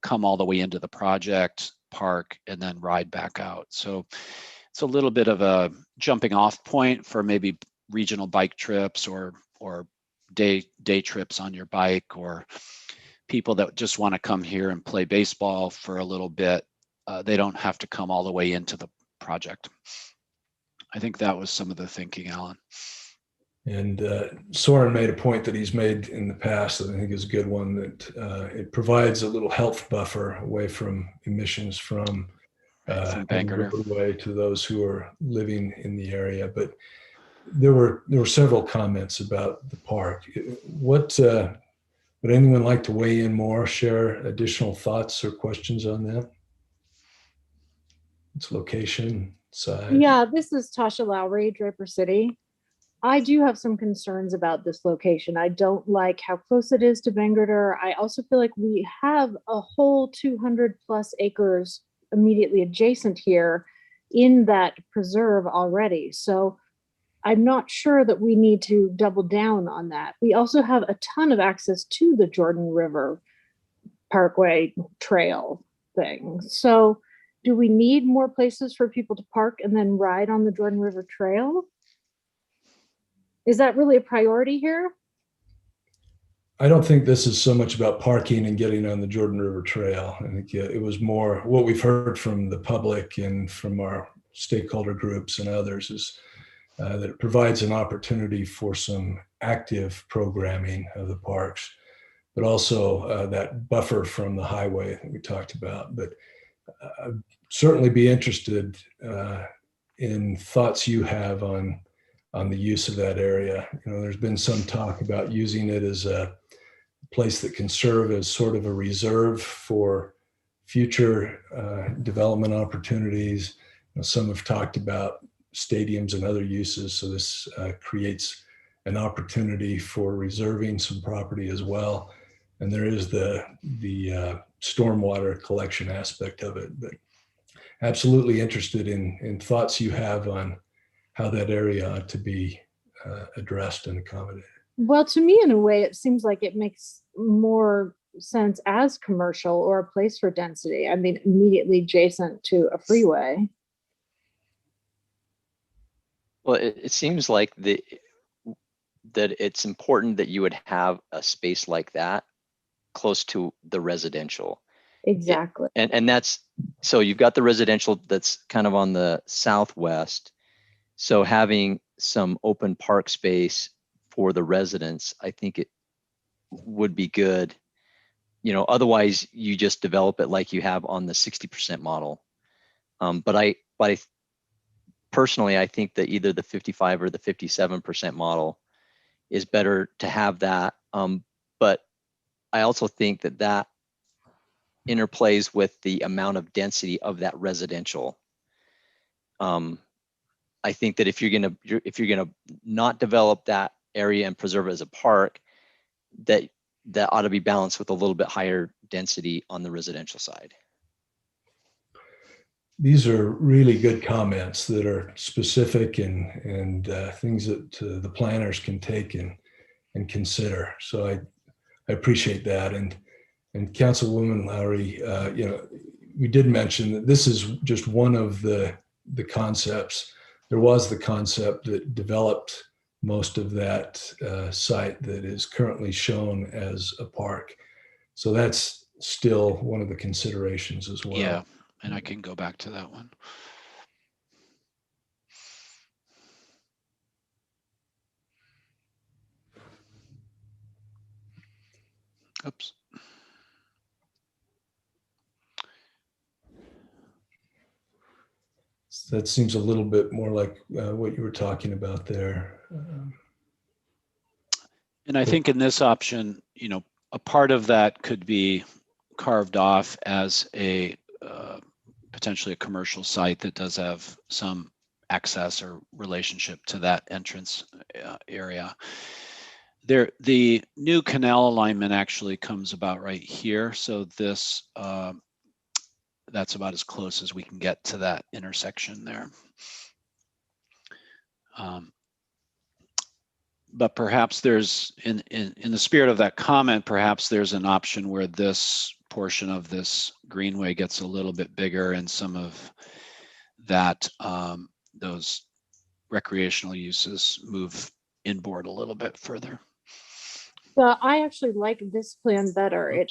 come all the way into the project, park, and then ride back out. So it's a little bit of a jumping off point for maybe regional bike trips or day trips on your bike, or people that just want to come here and play baseball for a little bit. They don't have to come all the way into the project. I think that was some of the thinking, Alan. And Soren made a point that he's made in the past that I think is a good one, that it provides a little health buffer away from emissions from Bangerter roadway to those who are living in the area. But there were several comments about the park. What would anyone like to weigh in more, share additional thoughts or questions on that? Its location, size. Yeah, this is Tasha Lowry, Draper City. I do have some concerns about this location. I don't like how close it is to Bangerter. I also feel like we have a whole 200 plus acres immediately adjacent here in that preserve already. So I'm not sure that we need to double down on that. We also have a ton of access to the Jordan River Parkway trail thing. So do we need more places for people to park and then ride on the Jordan River Trail? Is that really a priority here? I don't think this is so much about parking and getting on the Jordan River Trail. I think it was more what we've heard from the public and from our stakeholder groups and others is that it provides an opportunity for some active programming of the parks, but also that buffer from the highway that we talked about. But I'd certainly be interested in thoughts you have on the use of that area. There's been some talk about using it as a place that can serve as sort of a reserve for future development opportunities. Some have talked about stadiums and other uses. So this creates an opportunity for reserving some property as well. And there is the stormwater collection aspect of it. But absolutely interested in thoughts you have on how that area ought to be addressed and accommodated. Well, to me, in a way, it seems like it makes more sense as commercial or a place for density. I mean, immediately adjacent to a freeway. Well, it seems like that it's important that you would have a space like that close to the residential. Exactly. And that's, so you've got the residential that's kind of on the southwest. So having some open park space for the residents, I think it would be good. otherwise you just develop it like you have on the 60% model. But I personally, I think that either the 55 or the 57% model is better to have that. But I also think that that interplays with the amount of density of that residential. I think that if you're gonna not develop that area and preserve it as a park, that ought to be balanced with a little bit higher density on the residential side. These are really good comments that are specific and things that the planners can take and consider. So I appreciate that. And Councilwoman Lowry, we did mention that this is just one of the concepts. There was the concept that developed most of that site that is currently shown as a park. So that's still one of the considerations as well. Yeah, and I can go back to that one. Oops. That seems a little bit more like what you were talking about there. And I think in this option, a part of that could be carved off as a potentially a commercial site that does have some access or relationship to that entrance area. The new canal alignment actually comes about right here. So this, that's about as close as we can get to that intersection there. But perhaps there's, in the spirit of that comment, perhaps there's an option where this portion of this greenway gets a little bit bigger and some of that, those recreational uses move inboard a little bit further. Well, I actually like this plan better.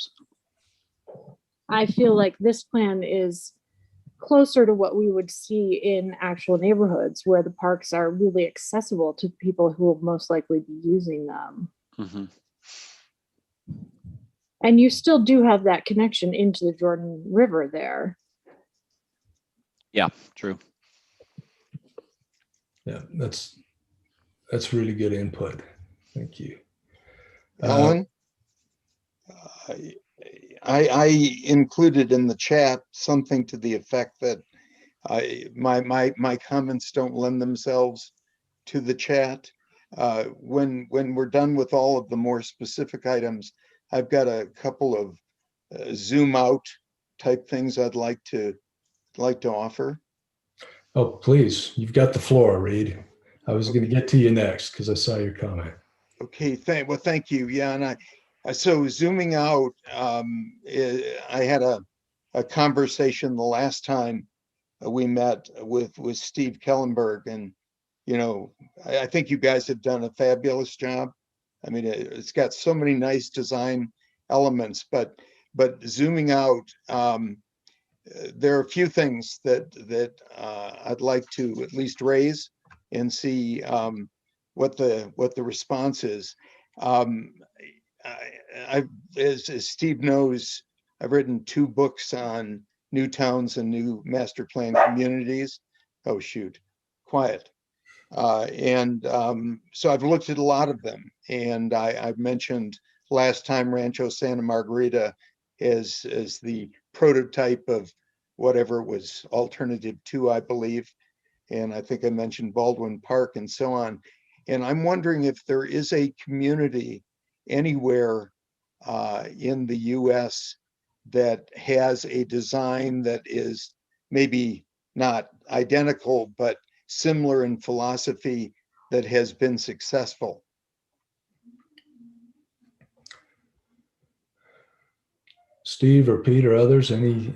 I feel like this plan is closer to what we would see in actual neighborhoods where the parks are really accessible to people who will most likely be using them. Mm-hmm. And you still do have that connection into the Jordan River there. Yeah, true. Yeah, that's really good input. Thank you. Ellen, I included in the chat something to the effect that my comments don't lend themselves to the chat. When we're done with all of the more specific items, I've got a couple of zoom out type things I'd like to offer. Oh, please, you've got the floor, Reed. I was going to get to you next because I saw your comment. Okay, thank you. Yeah, and so zooming out, I had a conversation the last time we met with Steve Kellenberg, and I think you guys have done a fabulous job. I mean, it's got so many nice design elements, but zooming out, there are a few things that I'd like to at least raise and see what the response is. As Steve knows, I've written 2 books on new towns and new master plan communities. Oh shoot, quiet. So I've looked at a lot of them, and I've mentioned last time Rancho Santa Margarita as the prototype of whatever was alternative 2, I believe. And I think I mentioned Baldwin Park and so on. And I'm wondering if there is a community anywhere in the US that has a design that is maybe not identical, but similar in philosophy that has been successful. Steve or Pete or others, any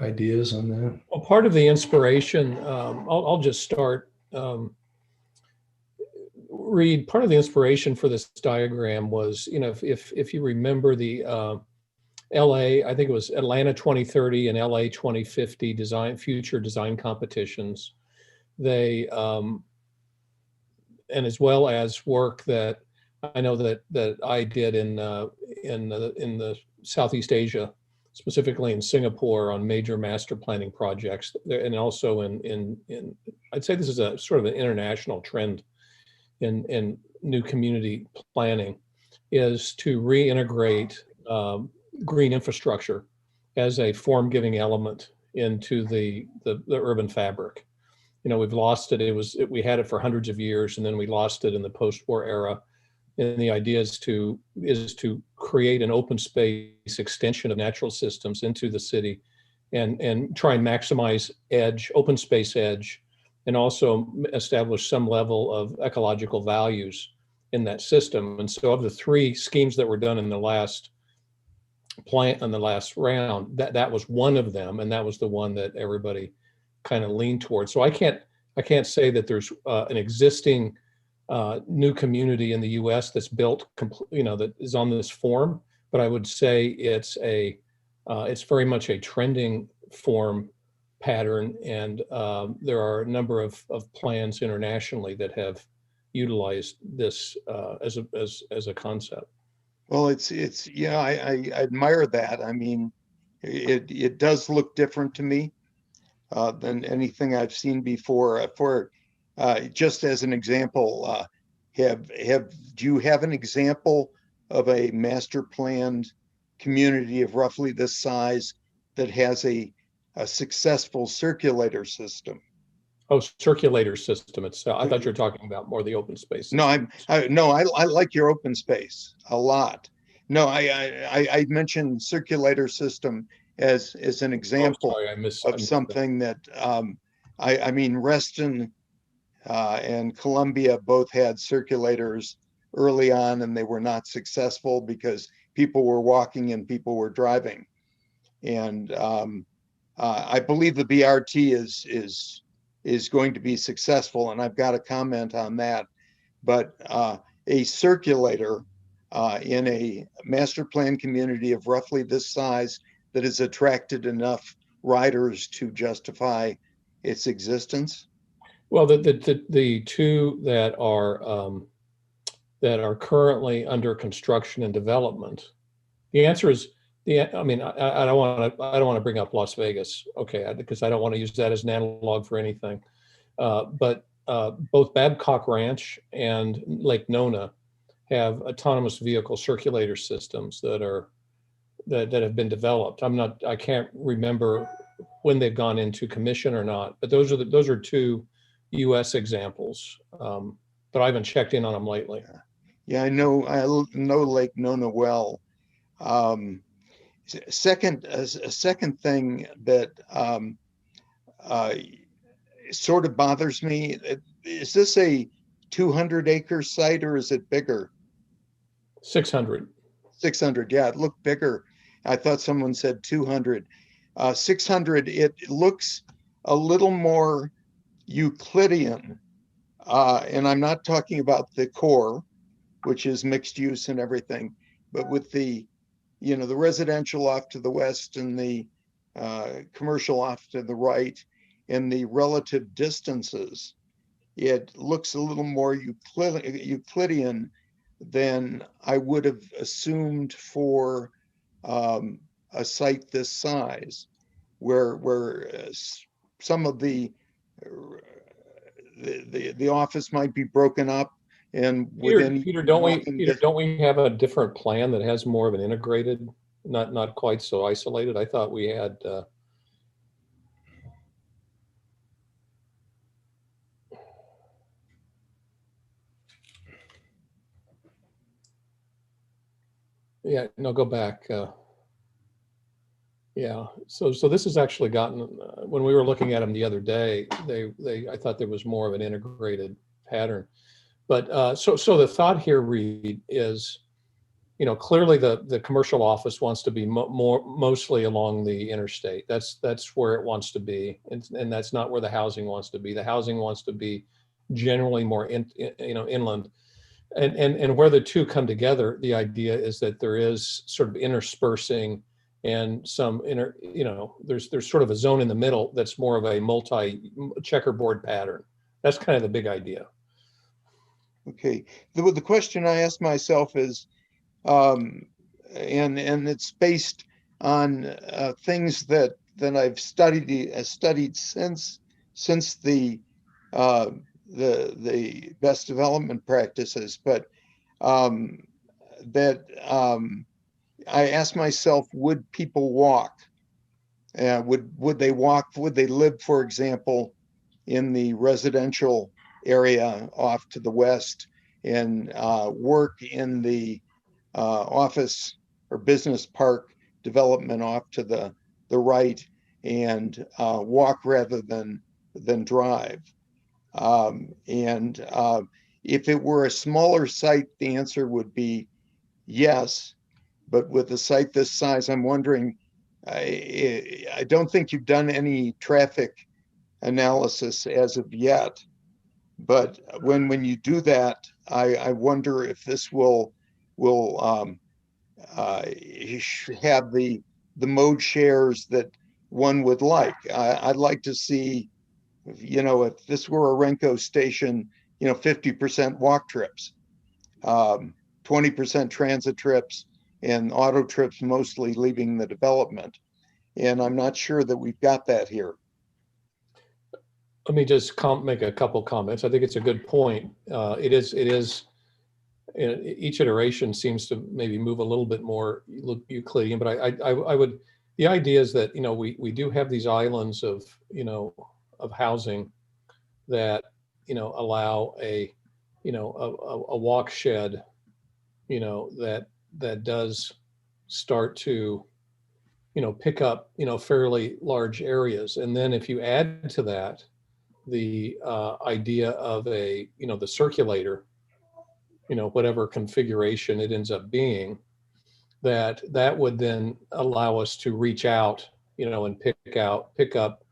ideas on that? Well, part of the inspiration, I'll just start. Reed, part of the inspiration for this diagram was, if you remember the LA, I think it was Atlanta 2030 and LA 2050 future design competitions. They, and as well as work that I know that I did in the Southeast Asia, specifically in Singapore, on major master planning projects, and also in I'd say this is a sort of an international trend in new community planning, is to reintegrate green infrastructure as a form-giving element into the urban fabric. You know, we've lost it. We had it for hundreds of years, and then we lost it in the post-war era. And the idea is to create an open space extension of natural systems into the city, and try and maximize open space edge, and also establish some level of ecological values in that system. And so, of the three schemes that were done in the last round, that was one of them, and that was the one that everybody kind of leaned towards. So I can't say that there's an existing new community in the U.S. that's built, that is on this form, but I would say it's very much a trending form pattern, and there are a number of plans internationally that have utilized this as a concept. Well, it's yeah, I admire that. I mean, it does look different to me than anything I've seen before. Just as an example, do you have an example of a master planned community of roughly this size that has a successful circulator system? Oh, circulator system itself. I thought you were talking about more the open space system. No, I like your open space a lot. No, I mentioned circulator system as an example of something that I mean, Reston and Columbia both had circulators early on, and they were not successful because people were walking and people were driving. And I believe the BRT is going to be successful, and I've got a comment on that. But a circulator in a master plan community of roughly this size that has attracted enough riders to justify its existence? Well, the two that are currently under construction and development, the answer is I mean, I don't want to bring up Las Vegas, okay, because I don't want to use that as an analog for anything. But both Babcock Ranch and Lake Nona have autonomous vehicle circulator systems that have been developed. I can't remember when they've gone into commission or not, but those are two U.S. examples. But I haven't checked in on them lately. Yeah, I know Lake Nona well. A second thing that sort of bothers me, is this a 200-acre site or is it bigger? 600. 600, yeah, it looked bigger. I thought someone said 200. 600, it looks a little more Euclidean. And I'm not talking about the core, which is mixed use and everything, but with the residential off to the west and the commercial off to the right, and the relative distances, it looks a little more Euclidean than I would have assumed for a site this size, where some of the office might be broken up, and within Peter, don't we have a different plan that has more of an integrated, not quite so isolated? I thought we had. Yeah, no, go back. Yeah, so this has actually gotten, when we were looking at them the other day, I thought there was more of an integrated pattern. But so the thought here, Reed, is, clearly the commercial office wants to be mostly along the interstate. That's where it wants to be, and that's not where the housing wants to be. The housing wants to be generally more inland. And where the two come together, the idea is that there is sort of interspersing and some there's sort of a zone in the middle that's more of a multi-checkerboard pattern. That's kind of the big idea. Okay. The question I ask myself is, and it's based on things that I've studied since the best development practices, but that I asked myself, would people walk? Would they walk? Would they live, for example, in the residential area off to the west and work in the office or business park development off to the right and walk rather than drive? And if it were a smaller site, the answer would be yes. But with a site this size, I'm wondering, I don't think you've done any traffic analysis as of yet. But when you do that, I wonder if this will have the mode shares that one would like. I'd like to see, if this were a Renko station, 50% walk trips, 20% transit trips, and auto trips mostly leaving the development. And I'm not sure that we've got that here. Let me just make a couple comments. I think it's a good point. It is, each iteration seems to maybe move a little bit more Euclidean, but I would, the idea is that, we do have these islands of, of housing that, allow a walk shed, that does start to, pick up, fairly large areas. And then if you add to that, the idea of the circulator, whatever configuration it ends up being, that would then allow us to reach out, and pick up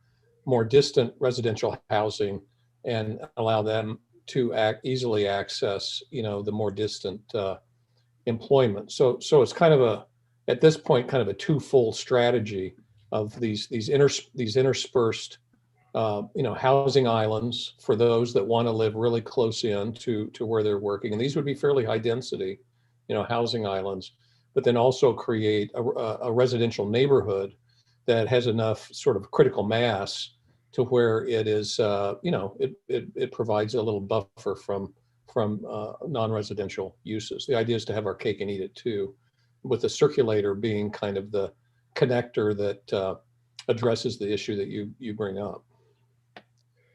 more distant residential housing and allow them to easily access, the more distant employment. So it's kind of at this point, kind of a twofold strategy of these interspersed housing islands for those that want to live really close in to where they're working. And these would be fairly high density, housing islands, but then also create a residential neighborhood that has enough sort of critical mass to where it is, it provides a little buffer from non-residential uses. The idea is to have our cake and eat it too, with the circulator being kind of the connector that addresses the issue that you bring up.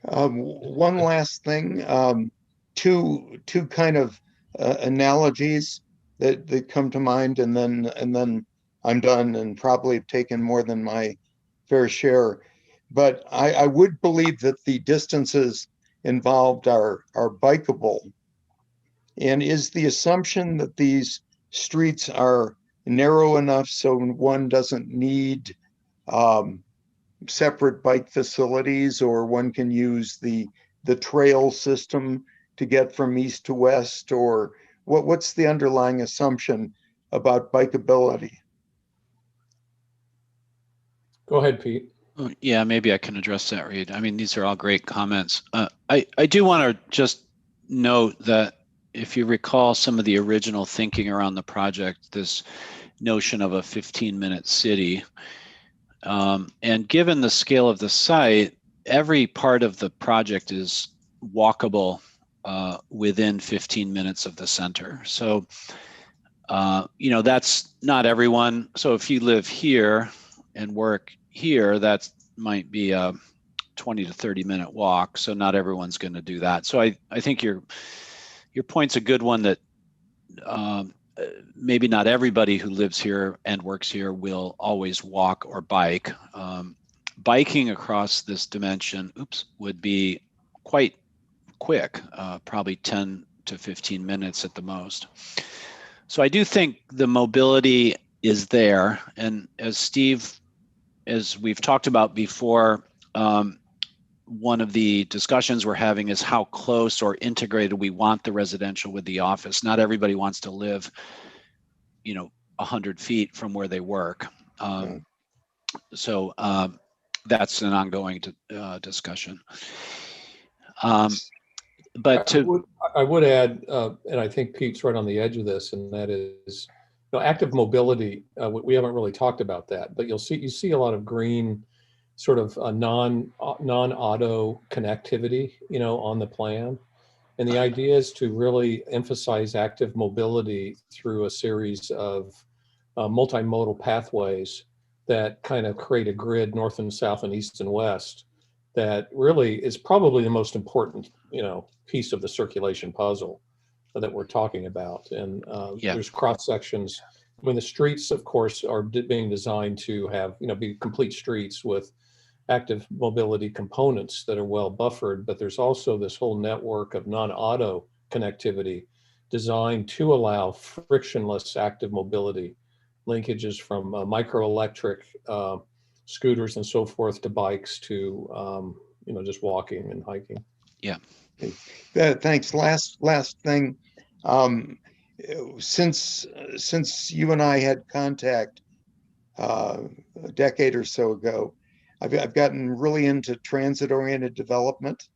One last thing, two kind of analogies that come to mind, and then I'm done and probably have taken more than my fair share. But I would believe that the distances involved are bikeable. And is the assumption that these streets are narrow enough so one doesn't need separate bike facilities, or one can use the trail system to get from east to west, or what's the underlying assumption about bikeability? Go ahead, Pete. Yeah, maybe I can address that, Reed. I mean, these are all great comments. I do want to just note that if you recall some of the original thinking around the project, this notion of a 15-minute city, and given the scale of the site, every part of the project is walkable within 15 minutes of the center. So, that's not everyone. So if you live here and work here, that might be a 20 to 30-minute walk. So not everyone's going to do that. So I think your point's a good one, that maybe not everybody who lives here and works here will always walk or bike. Biking across this dimension, would be quite quick, probably 10 to 15 minutes at the most. So I do think the mobility is there. And as we've talked about before, one of the discussions we're having is how close or integrated we want the residential with the office. Not everybody wants to live, 100 feet from where they work. So that's an ongoing discussion. But I would add, and I think Pete's right on the edge of this, and that is, active mobility, we haven't really talked about that, but you see a lot of green sort of non-auto connectivity, on the plan. And the idea is to really emphasize active mobility through a series of multimodal pathways that kind of create a grid north and south and east and west that really is probably the most important, piece of the circulation puzzle that we're talking about. And there's cross sections. I mean, the streets, of course, are being designed to have, be complete streets with active mobility components that are well buffered, but there's also this whole network of non-auto connectivity designed to allow frictionless active mobility linkages from microelectric scooters and so forth to bikes to just walking and hiking. Yeah. Thanks. Last thing. Since you and I had contact a decade or so ago, I've gotten really into transit-oriented development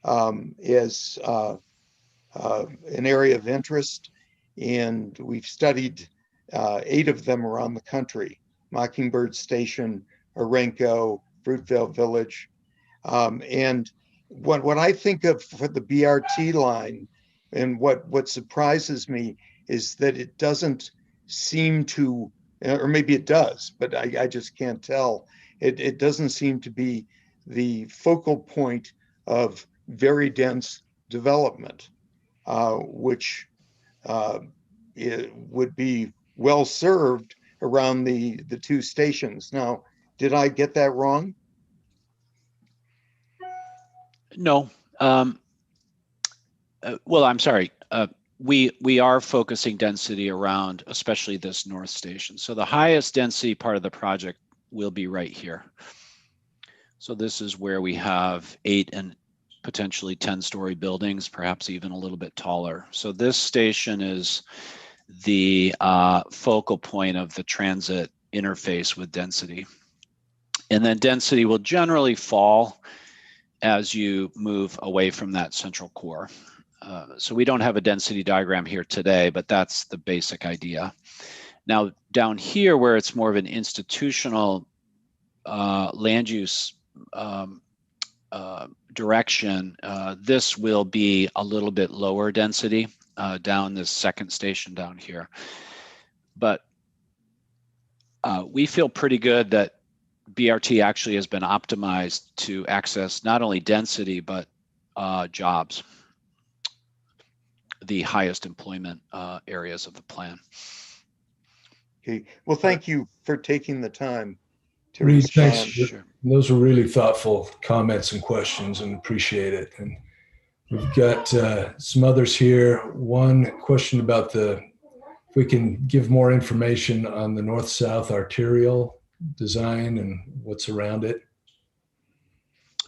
as an area of interest, and we've studied 8 of them around the country: Mockingbird Station, Orenco, Fruitvale Village. And what I think of for the BRT line, and what surprises me, is that it doesn't seem to, or maybe it does, but I just can't tell. It doesn't seem to be the focal point of very dense development, which it would be well served around the 2 stations. Now, did I get that wrong? No. Well, I'm sorry. We are focusing density around, especially this north station. So the highest density part of the project will be right here. So this is where we have 8 and potentially 10-story buildings, perhaps even a little bit taller. So this station is the focal point of the transit interface with density. And then density will generally fall as you move away from that central core. So we don't have a density diagram here today, but that's the basic idea. Now, down here, where it's more of an institutional land use direction, this will be a little bit lower density down this second station down here. But we feel pretty good that BRT actually has been optimized to access not only density, but jobs, the highest employment areas of the plan. Okay. Well, thank you for taking the time to Reed, respond. thanks. Sure. Those were really thoughtful comments and questions, and appreciate it. And we've got some others here. One question about if we can give more information on the north-south arterial design and what's around it.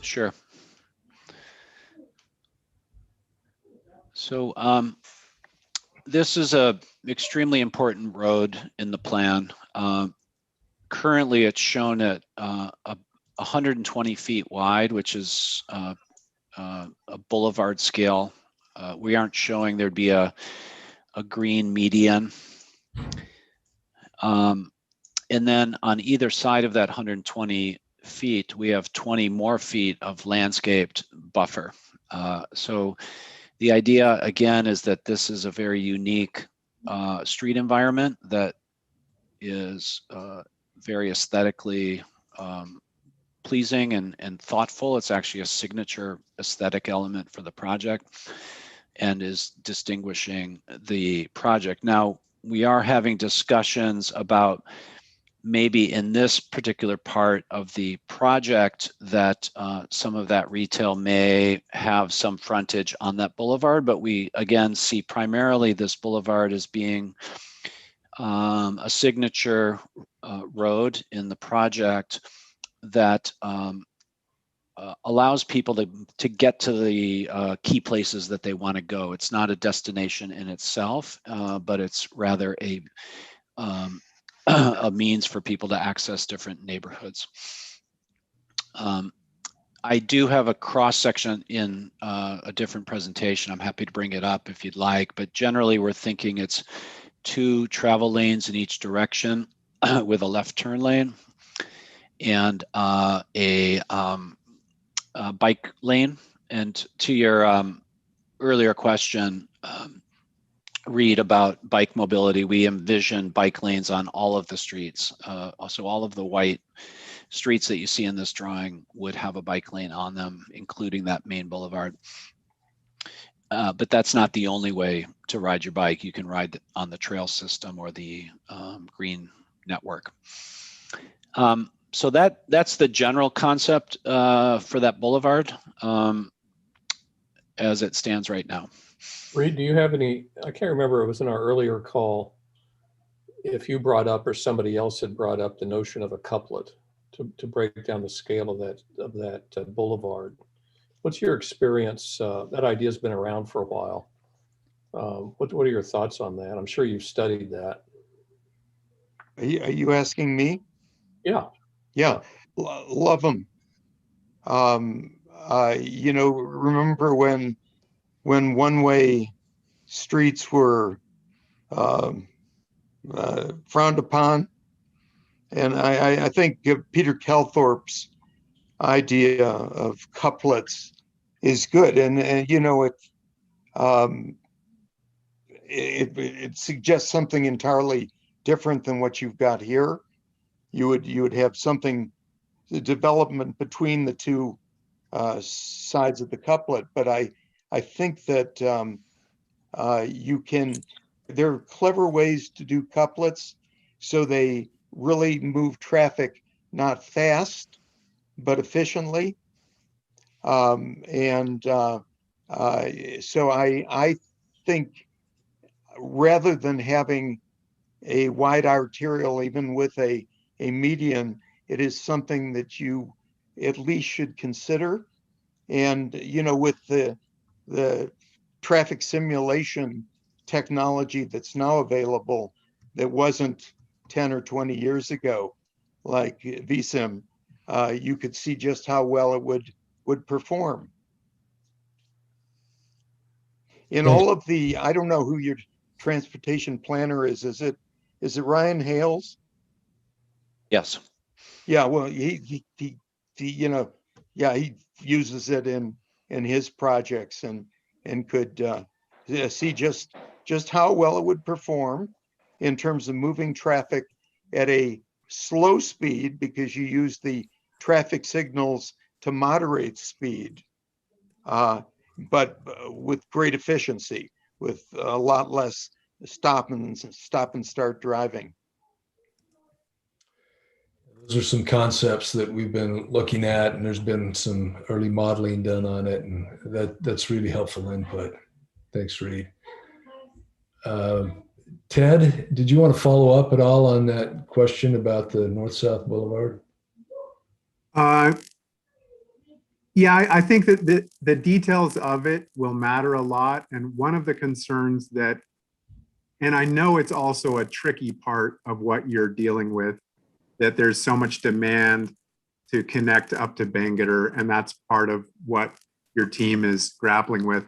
Sure. So this is a extremely important road in the plan. Currently, it's shown at 120 feet wide, which is a boulevard scale. We aren't showing there'd be a green median. And then on either side of that 120 feet, we have 20 more feet of landscaped buffer. So the idea, again, is that this is a very unique street environment that is very aesthetically pleasing and thoughtful. It's actually a signature aesthetic element for the project and is distinguishing the project. Now, we are having discussions about maybe in this particular part of the project that some of that retail may have some frontage on that boulevard, but we again see primarily this boulevard as being a signature road in the project that allows people to get to the key places that they want to go. It's not a destination in itself, but it's rather a means for people to access different neighborhoods. I do have a cross section in a different presentation. I'm happy to bring it up if you'd like, but generally we're thinking it's 2 travel lanes in each direction with a left turn lane and a bike lane. And to your earlier question, Reed, about bike mobility, we envision bike lanes on all of the streets. Also, all of the white streets that you see in this drawing would have a bike lane on them, including that main boulevard. But that's not the only way to ride your bike. You can ride on the trail system or the green network. So that's the general concept for that boulevard as it stands right now. Reed, do you have any, I can't remember, it was in our earlier call, if you brought up or somebody else had brought up the notion of a couplet to break down the scale of that boulevard. What's your experience? That idea's been around for a while. What are your thoughts on that? I'm sure you've studied that. Are you asking me? Yeah. Yeah, love them. You know, remember when one-way streets were frowned upon? And I think Peter Calthorpe's idea of couplets is good. And you know, it suggests something entirely different than what you've got here. You would have something, the development between the two sides of the couplet. But I think that there are clever ways to do couplets so they really move traffic not fast but efficiently. So I think rather than having a wide arterial, even with a median, it is something that you at least should consider. And you know, with the traffic simulation technology that's now available that wasn't 10 or 20 years ago, like VSIM, you could see just how well it would perform. In all of the, I don't know who your transportation planner is. Is it Ryan Hales? Yes. Yeah, well, he you know, yeah, he uses it in his projects and could see just how well it would perform in terms of moving traffic at a slow speed, because you use the traffic signals to moderate speed, but with great efficiency, with a lot less stop and start driving. Those are some concepts that we've been looking at, and there's been some early modeling done on it, and that's really helpful input. Thanks, Reed. Ted, did you want to follow up at all on that question about the North-South Boulevard? Yeah, I think that the details of it will matter a lot. And one of the concerns that, and I know it's also a tricky part of what you're dealing with, that there's so much demand to connect up to Bangerter, and that's part of what your team is grappling with.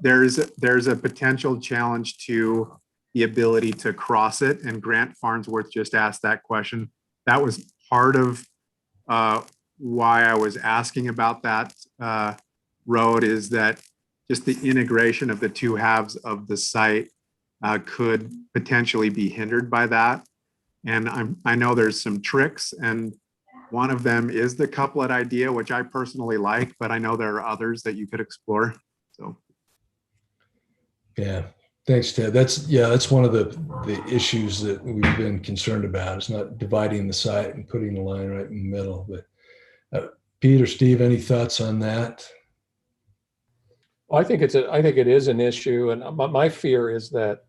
There's a potential challenge to the ability to cross it, and Grant Farnsworth just asked that question. That was part of why I was asking about that road, is that just the integration of the two halves of the site could potentially be hindered by that. And I know there's some tricks, and one of them is the couplet idea, which I personally like, but I know there are others that you could explore. So, yeah, thanks, Ted. That's one of the issues that we've been concerned about. It's not dividing the site and putting the line right in the middle. But Pete or Steve, any thoughts on that? Well, I think it is an issue, and my fear is that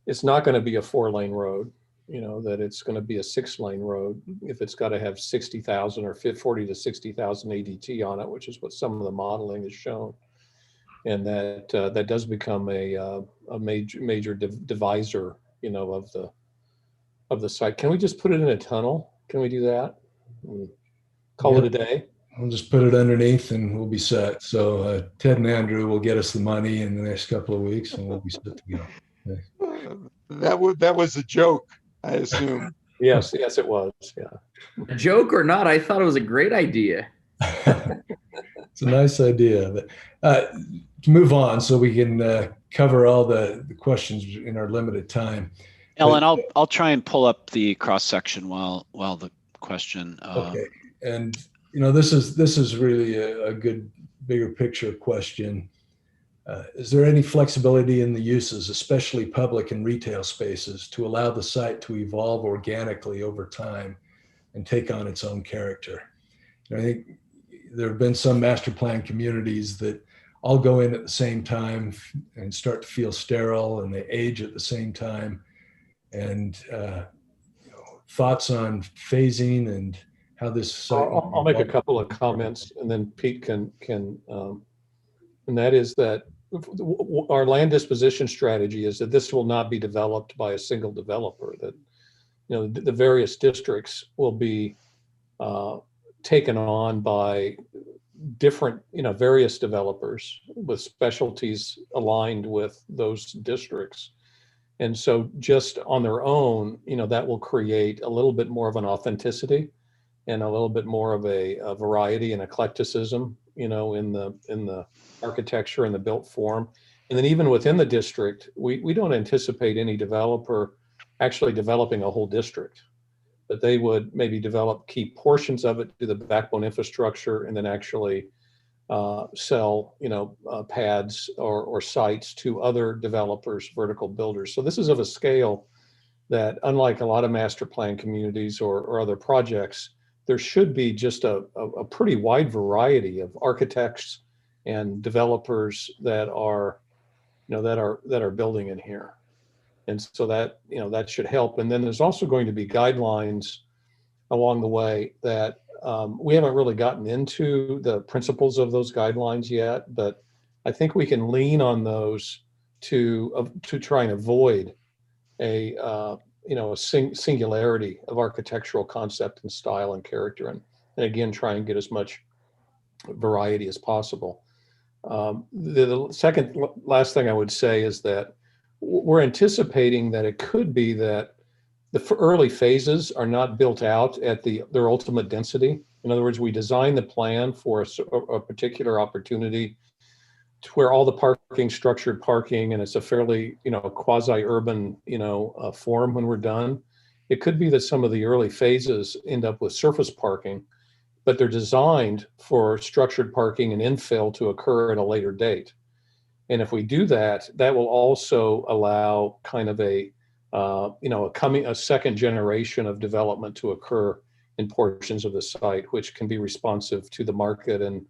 it's not going to be a 4-lane road. You know, that it's going to be a 6-lane road if it's got to have 60,000 or 40 to 60,000 ADT on it, which is what some of the modeling has shown, and that does become a major divisor, you know, of the site. Can we just put it in a tunnel? Can we do that? Call it a day. We'll just put it underneath and we'll be set. So Ted and Andrew will get us the money in the next couple of weeks, and we'll be set to go. Okay. That was a joke, I assume. Yes, yes, it was. Yeah. A joke or not, I thought it was a great idea. It's a nice idea. But, to move on so we can cover all the questions in our limited time. Ellen, But- I'll try and pull up the cross section while the question. Okay, and this is really a good bigger picture question. Is there any flexibility in the uses, especially public and retail spaces, to allow the site to evolve organically over time and take on its own character? I think there have been some master plan communities that all go in at the same time and start to feel sterile, and they age at the same time. And thoughts on phasing and how this site. I'll make a couple of comments, and then Pete can and that is that our land disposition strategy is that this will not be developed by a single developer, that the various districts will be taken on by different various developers with specialties aligned with those districts. And so just on their own, that will create a little bit more of an authenticity and a little bit more of a variety and eclecticism, in the architecture and the built form. And then even within the district, we don't anticipate any developer actually developing a whole district, but they would maybe develop key portions of it, do the backbone infrastructure, and then actually sell, pads or sites to other developers, vertical builders. So this is of a scale that, unlike a lot of master plan communities or other projects, there should be just a pretty wide variety of architects and developers that are building in here. And so that, that should help. And then there's also going to be guidelines along the way that we haven't really gotten into the principles of those guidelines yet, but I think we can lean on those to try and avoid a singularity of architectural concept and style and character, and again try and get as much variety as possible. The second last thing I would say is that we're anticipating that it could be that the early phases are not built out at their ultimate density. In other words, we design the plan for a particular opportunity to where all the parking, structured parking, and it's a fairly, quasi-urban, form when we're done. It could be that some of the early phases end up with surface parking, but they're designed for structured parking and infill to occur at a later date. And if we do that, that will also allow kind of a second generation of development to occur in portions of the site, which can be responsive to the market and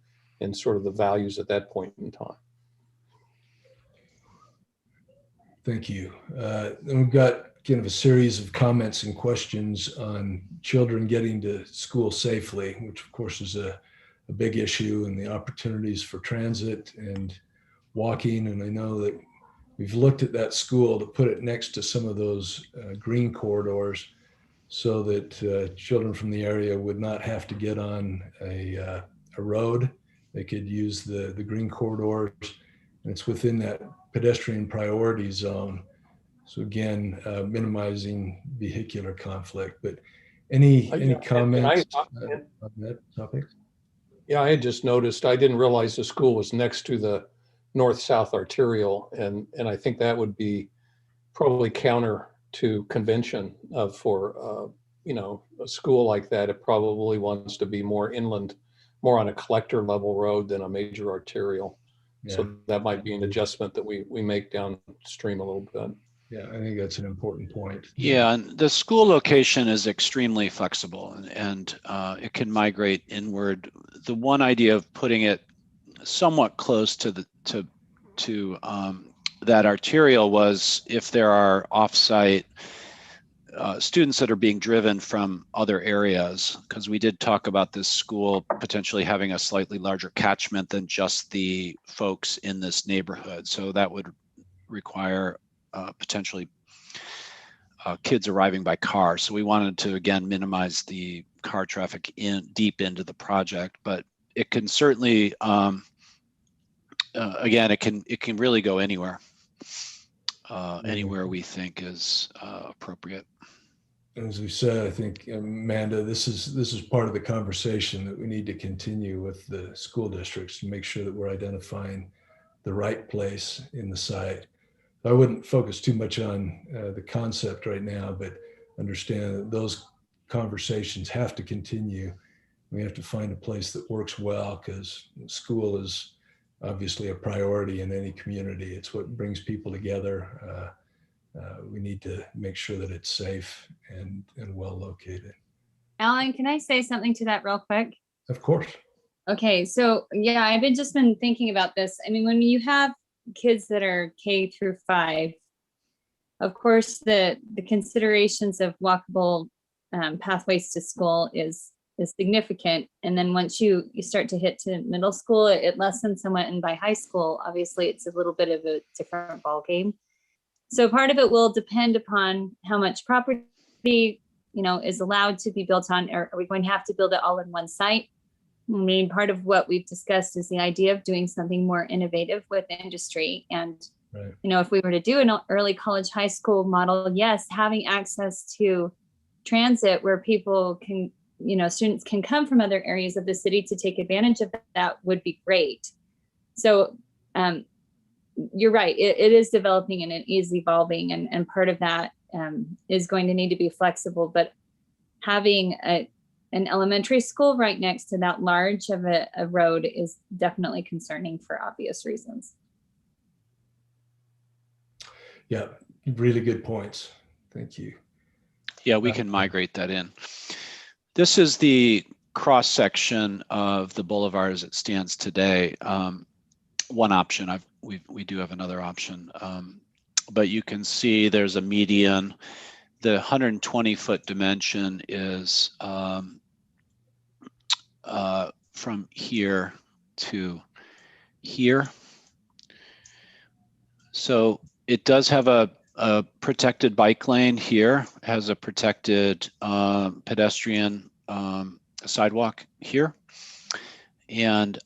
sort of the values at that point in time. Thank you. Then we've got kind of a series of comments and questions on children getting to school safely, which of course is a big issue, and the opportunities for transit and walking. And I know that we've looked at that school to put it next to some of those green corridors so that children from the area would not have to get on a road. They could use the green corridors, and it's within that pedestrian priority zone. So again, minimizing vehicular conflict. But any comments on that topic? Yeah, I had just noticed, I didn't realize the school was next to the north-south arterial, and I think that would be probably counter to convention for a school like that. It probably wants to be more inland, more on a collector level road than a major arterial. Yeah. So that might be an adjustment that we make downstream a little bit. Yeah, I think that's an important point. Yeah, and the school location is extremely flexible, and it can migrate inward. The one idea of putting it somewhat close to that arterial was if there are off-site students that are being driven from other areas, because we did talk about this school potentially having a slightly larger catchment than just the folks in this neighborhood. So that would require potentially kids arriving by car. So we wanted to, again, minimize the car traffic deep into the project, but it can certainly, again, it can really go anywhere. anywhere we think is appropriate. As we said, I think, Amanda, this is part of the conversation that we need to continue with the school districts to make sure that we're identifying the right place in the site. I wouldn't focus too much on the concept right now, but understand that those conversations have to continue. We have to find a place that works well, because school is obviously a priority in any community. It's what brings people together. We need to make sure that it's safe and well located. Alan, can I say something to that real quick? Of course. Okay, so yeah, I've just been thinking about this. I mean, when you have kids that are K through 5, of course, the considerations of walkable pathways to school is significant. And then once you start to hit to middle school, it lessens somewhat. And by high school, obviously, it's a little bit of a different ballgame. So part of it will depend upon how much property, is allowed to be built on. Or are we going to have to build it all in one site? I mean, part of what we've discussed is the idea of doing something more innovative with industry. And, right. If we were to do an early college, high school model, yes, having access to transit where people can, students can come from other areas of the city to take advantage of that would be great. So you're right. It is developing and it is evolving. And part of that is going to need to be flexible. But having an elementary school right next to that large of a road is definitely concerning for obvious reasons. Yeah, really good points. Thank you. Yeah, we can migrate that in. This is the cross section of the boulevard as it stands today. One option. We do have another option, but you can see there's a median. The 120-foot dimension is from here to here. So it does have a protected bike lane here, has a protected pedestrian sidewalk here. And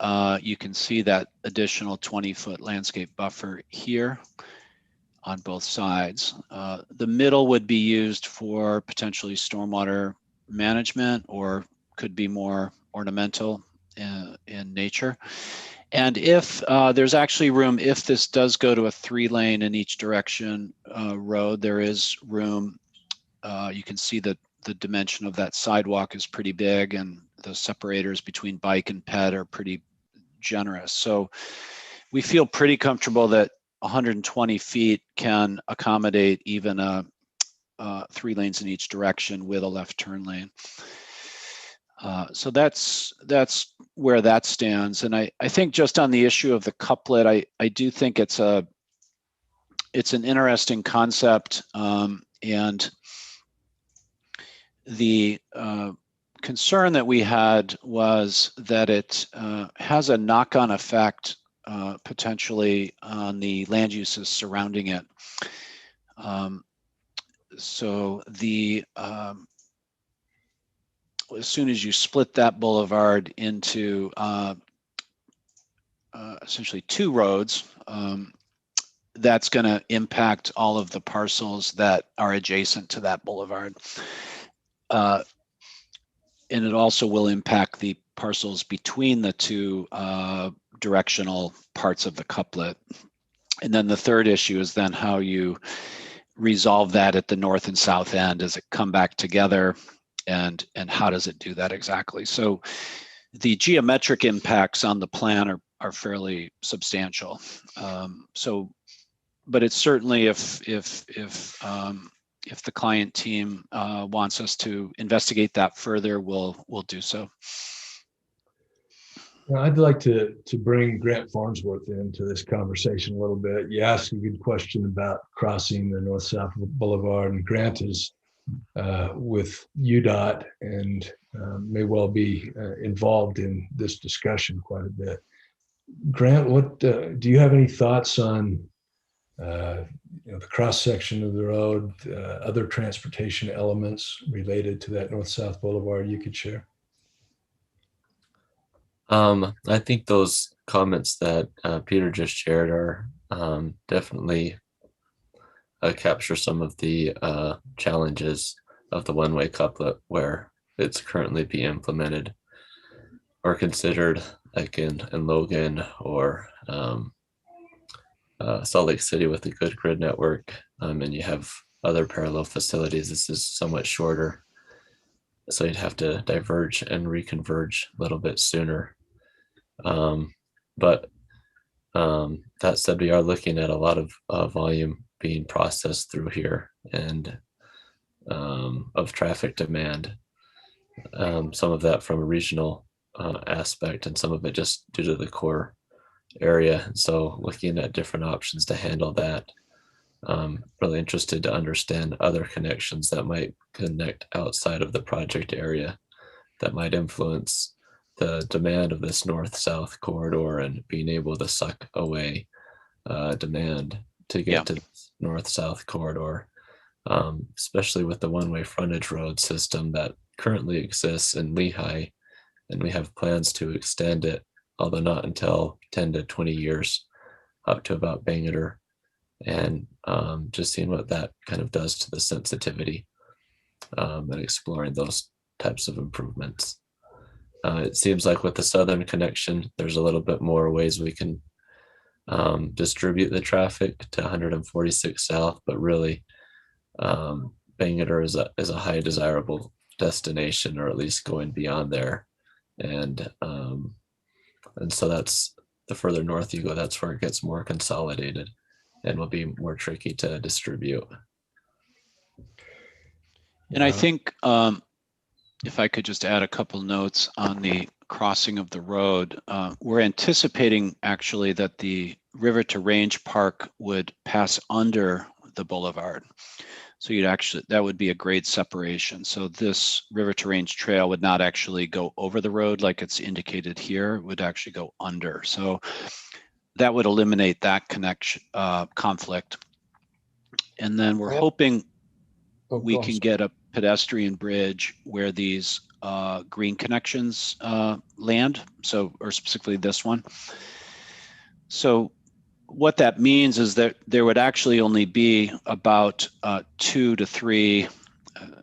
you can see that additional 20-foot landscape buffer here on both sides. The middle would be used for potentially stormwater management, or could be more ornamental in nature. And if there's actually room, if this does go to a 3-lane in each direction road, there is room. You can see that the dimension of that sidewalk is pretty big, and the separators between bike and ped are pretty generous. So we feel pretty comfortable that 120 feet can accommodate even 3 lanes in each direction with a left turn lane. So that's where that stands. And I think just on the issue of the couplet, I do think it's an interesting concept, and the concern that we had was that it has a knock-on effect potentially on the land uses surrounding it. So the as soon as you split that boulevard into essentially 2 roads, that's going to impact all of the parcels that are adjacent to that boulevard. And it also will impact the parcels between the 2 directional parts of the couplet. And then the third issue is then how you resolve that at the north and south end. Does it come back together? And how does it do that exactly? So the geometric impacts on the plan are fairly substantial. But it's certainly if the client team wants us to investigate that further, we'll do so. Now, I'd like to bring Grant Farnsworth into this conversation a little bit. You asked a good question about crossing the north-south boulevard, and Grant is with UDOT and may well be involved in this discussion quite a bit. Grant, what do you have any thoughts on the cross section of the road, other transportation elements related to that north-south boulevard you could share? I think those comments that Peter just shared are definitely capture some of the challenges of the one-way couplet where it's currently being implemented or considered, like in Logan or Salt Lake City with a good grid network, and you have other parallel facilities. This is somewhat shorter, so you'd have to diverge and reconverge a little bit sooner. But that said, we are looking at a lot of volume being processed through here and of traffic demand. Some of that from a regional aspect and some of it just due to the core area. So looking at different options to handle that. Really interested to understand other connections that might connect outside of the project area that might influence the demand of this north-south corridor and being able to suck away demand to get to this north-south corridor, especially with the one-way frontage road system that currently exists in Lehigh, and we have plans to extend it, although not until 10 to 20 years, up to about Bangor, and just seeing what that kind of does to the sensitivity and exploring those types of improvements. It seems like with the southern connection, there's a little bit more ways we can distribute the traffic to 146 South, but really Bangor is a high desirable destination, or at least going beyond there. And so that's the further north you go, that's where it gets more consolidated and will be more tricky to distribute. And I think if I could just add a couple notes on the crossing of the road, we're anticipating actually that the River to Range Park would pass under the boulevard. So that would be a grade separation. So this River to Range trail would not actually go over the road like it's indicated here, it would actually go under. So that would eliminate that connection conflict. And then we're hoping we can get a pedestrian bridge where these green connections land, or specifically this one. So what that means is that there would actually only be about 2 to 3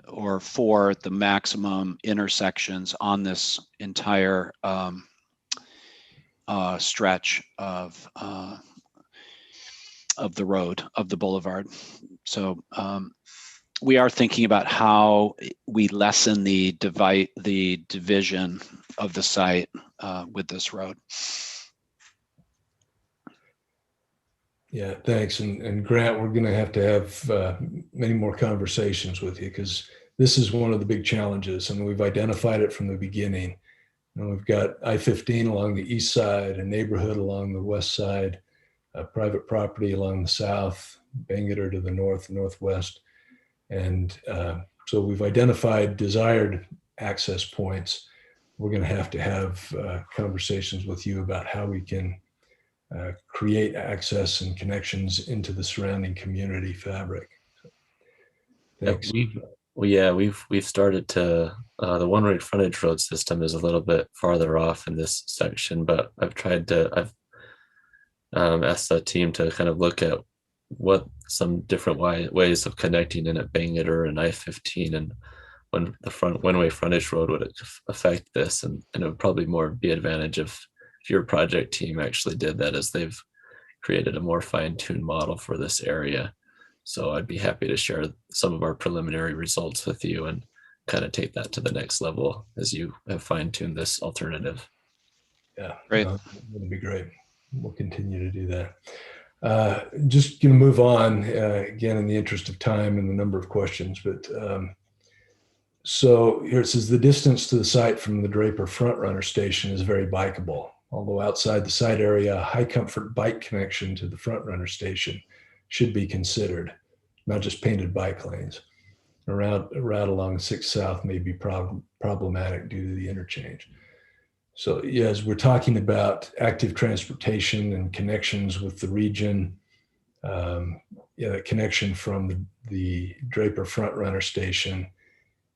or 4 at the maximum intersections on this entire stretch of the road, of the boulevard. So we are thinking about how we lessen the division of the site with this road. Yeah, thanks. And Grant, we're going to have many more conversations with you, because this is one of the big challenges, and we've identified it from the beginning. And we've got I-15 along the east side, a neighborhood along the west side, private property along the south, Bangor to the north, northwest. And so we've identified desired access points. We're going to have conversations with you about how we can create access and connections into the surrounding community fabric. Thanks. We've started to the one-way frontage road system is a little bit farther off in this section, but I've asked the team to kind of look at what some different ways of connecting in at Bangor and I-15, and when the one-way frontage road would affect this, and it would probably more be advantage if your project team actually did that, as they've created a more fine-tuned model for this area. So I'd be happy to share some of our preliminary results with you and kind of take that to the next level as you have fine-tuned this alternative. Yeah, great. That'd be great. We'll continue to do that. Just going to move on again in the interest of time and the number of questions, but so here it says the distance to the site from the Draper Frontrunner station is very bikeable. Although outside the site area, a high comfort bike connection to the Frontrunner station should be considered, not just painted bike lanes. A route along 6 South may be problematic due to the interchange. So yes, we're talking about active transportation and connections with the region. The connection from the Draper Frontrunner station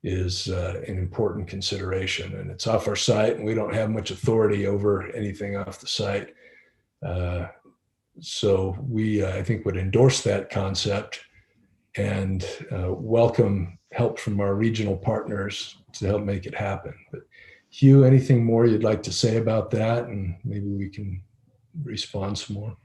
is an important consideration, and it's off our site, and we don't have much authority over anything off the site. So we, I think, would endorse that concept, and welcome help from our regional partners to help make it happen. But Hugh, anything more you'd like to say about that? And maybe we can respond some more.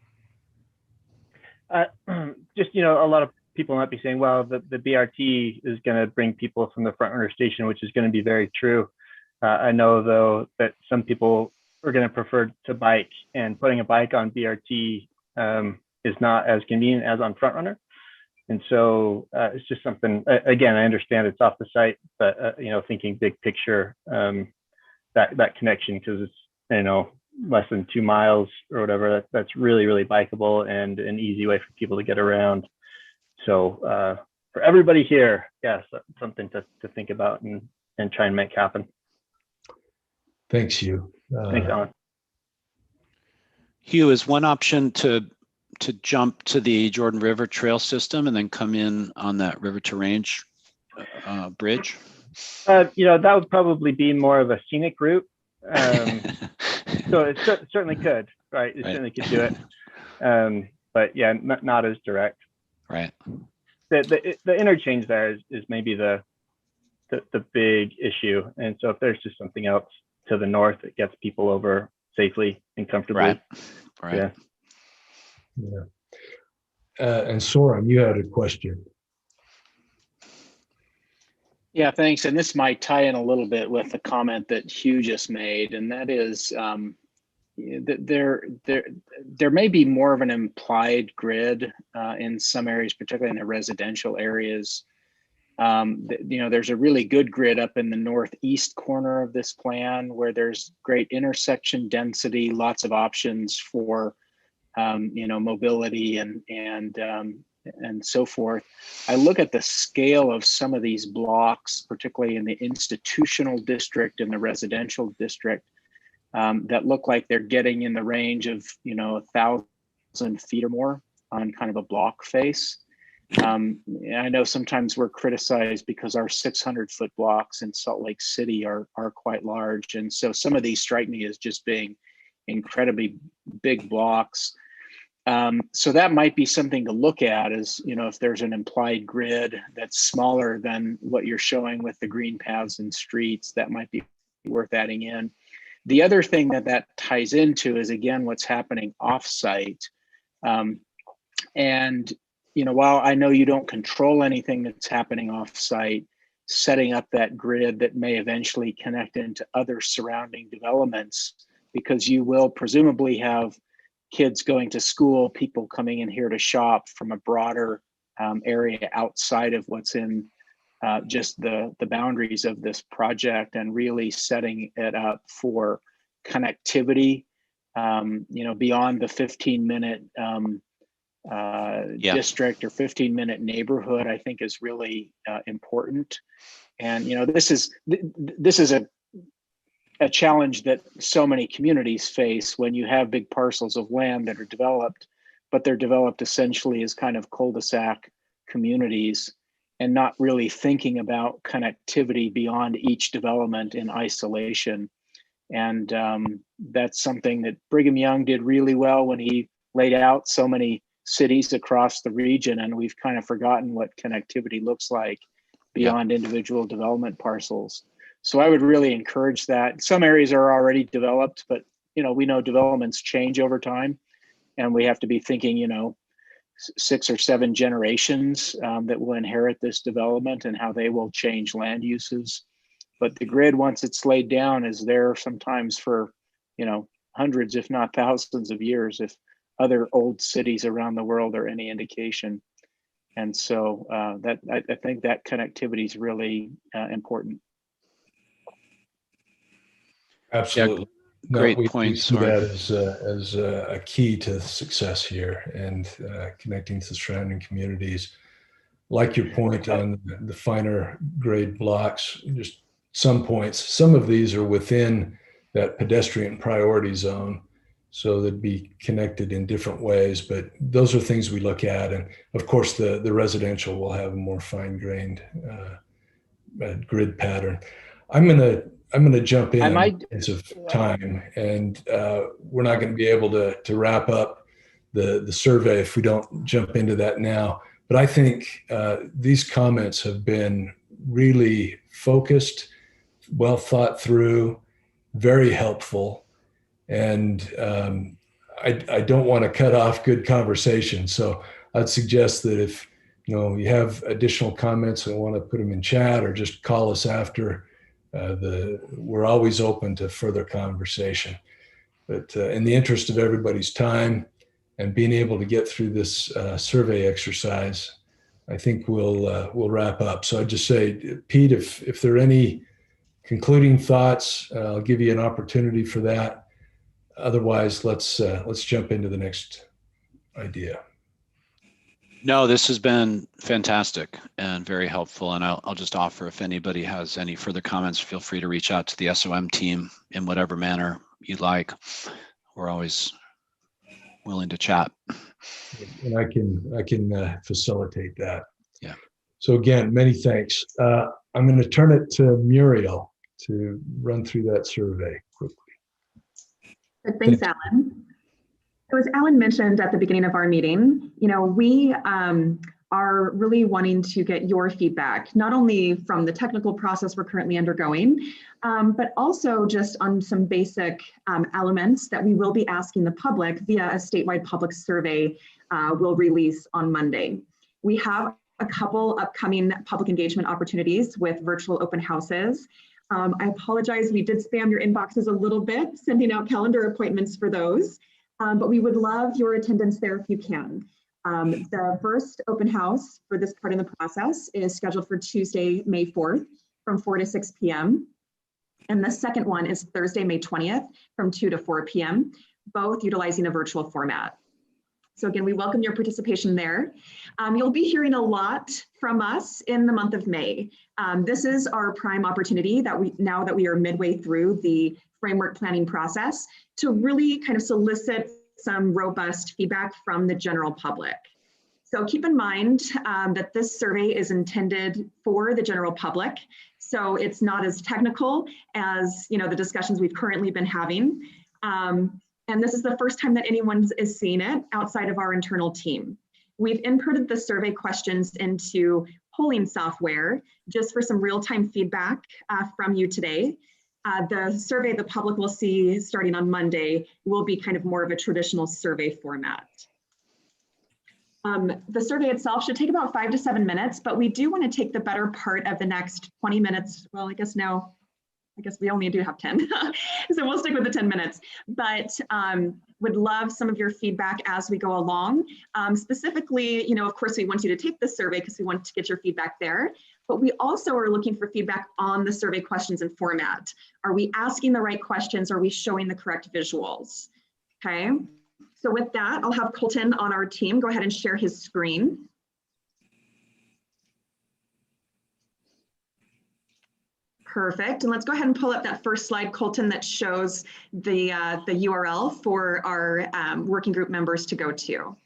Just, a lot of people might be saying, well, the BRT is going to bring people from the front runner station, which is going to be very true. I know, though, that some people are going to prefer to bike, and putting a bike on BRT is not as convenient as on front runner. And so it's just something, again, I understand it's off the site, but, thinking big picture, that connection, because it's, less than 2 miles or whatever, that's really, really bikeable and an easy way for people to get around. So for everybody here, yes, something to think about and try and make happen. Thanks, Hugh. Thanks, Alan. Hugh, is one option to jump to the Jordan River Trail system and then come in on that River to Range bridge? That would probably be more of a scenic route. So it certainly could, right? It certainly could do it. But yeah, not as direct. Right. The interchange there is maybe the big issue. And so if there's just something else to the north that gets people over safely and comfortably. Right. Yeah. And Soren, you had a question. Yeah, thanks. And this might tie in a little bit with the comment that Hugh just made, and that is there may be more of an implied grid in some areas, particularly in the residential areas. There's a really good grid up in the northeast corner of this plan where there's great intersection density, lots of options for mobility and so forth. I look at the scale of some of these blocks, particularly in the institutional district and the residential district, that look like they're getting in the range of 1,000 feet or more on kind of a block face. I know sometimes we're criticized because our 600-foot blocks in Salt Lake City are quite large, and so some of these strike me as just being incredibly big blocks. So that might be something to look at, is if there's an implied grid that's smaller than what you're showing with the green paths and streets, that might be worth adding in. The other thing that ties into is, again, what's happening off-site. And while I know you don't control anything that's happening off-site, setting up that grid that may eventually connect into other surrounding developments, because you will presumably have kids going to school, people coming in here to shop from a broader area outside of what's in just the boundaries of this project, and really setting it up for connectivity, beyond the 15-minute district or 15-minute neighborhood, I think is really important. And this is a challenge that so many communities face when you have big parcels of land that are developed, but they're developed essentially as kind of cul-de-sac communities, and not really thinking about connectivity beyond each development in isolation. And that's something that Brigham Young did really well when he laid out so many cities across the region, and we've kind of forgotten what connectivity looks like beyond individual development parcels. So I would really encourage that. Some areas are already developed, but we know developments change over time, and we have to be thinking 6 or 7 generations that will inherit this development and how they will change land uses. But the grid, once it's laid down, is there sometimes for hundreds, if not thousands of years, if other old cities around the world are any indication. And so I think that connectivity is really important. Absolutely. Yeah, great we point. see that as a key to success here, and connecting to the surrounding communities. Like your point on the finer grade blocks, just some points, some of these are within that pedestrian priority zone, so they'd be connected in different ways, but those are things we look at. And of course, the residential will have a more fine-grained grid pattern. I'm gonna jump in because of time, and we're not going to be able to wrap up the survey if we don't jump into that now. But I think these comments have been really focused, well thought through, very helpful. And I don't want to cut off good conversation. So I'd suggest that if you have additional comments and want to put them in chat or just call us after, we're always open to further conversation. But in the interest of everybody's time and being able to get through this survey exercise, I think we'll wrap up. So I'd just say, Pete, if there are any concluding thoughts, I'll give you an opportunity for that. Otherwise, let's jump into the next idea. No, this has been fantastic and very helpful. And I'll just offer, if anybody has any further comments, feel free to reach out to the SOM team in whatever manner you'd like. We're always willing to chat. And I can facilitate that. Yeah. So again, many thanks. I'm going to turn it to Muriel to run through that survey quickly. Thanks, Alan. So as Alan mentioned at the beginning of our meeting, we are really wanting to get your feedback, not only from the technical process we're currently undergoing, but also just on some basic elements that we will be asking the public via a statewide public survey we'll release on Monday. We have a couple upcoming public engagement opportunities with virtual open houses. I apologize, we did spam your inboxes a little bit, sending out calendar appointments for those, but we would love your attendance there if you can. The first open house for this part of the process is scheduled for Tuesday, May 4th from 4 to 6 p.m. And the second one is Thursday, May 20th from 2 to 4 p.m., both utilizing a virtual format. So again, we welcome your participation there. You'll be hearing a lot from us in the month of May. This is our prime opportunity now that we are midway through the framework planning process to really kind of solicit some robust feedback from the general public. So keep in mind that this survey is intended for the general public. So it's not as technical as the discussions we've currently been having. And this is the first time that anyone is seeing it outside of our internal team. We've inputted the survey questions into polling software just for some real-time feedback from you today. The survey the public will see starting on Monday will be kind of more of a traditional survey format. The survey itself should take about 5 to 7 minutes, but we do want to take the better part of the next 20 minutes. Well, I guess we only do have 10, so we'll stick with the 10 minutes, but would love some of your feedback as we go along. Specifically, of course, we want you to take the survey because we want to get your feedback there, but we also are looking for feedback on the survey questions and format. Are we asking the right questions? Are we showing the correct visuals? Okay, so with that, I'll have Colton on our team go ahead and share his screen. Perfect, and let's go ahead and pull up that first slide, Colton, that shows the URL for our working group members to go to.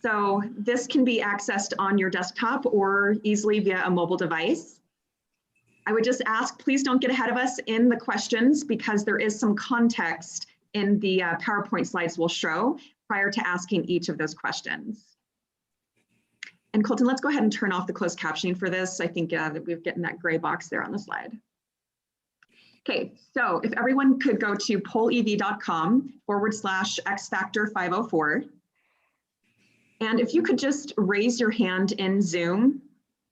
So this can be accessed on your desktop or easily via a mobile device. I would just ask, please don't get ahead of us in the questions because there is some context in the PowerPoint slides we'll show prior to asking each of those questions. And Colton, let's go ahead and turn off the closed captioning for this. I think that we're getting that gray box there on the slide. Okay, so if everyone could go to pollev.com/xfactor504. And if you could just raise your hand in Zoom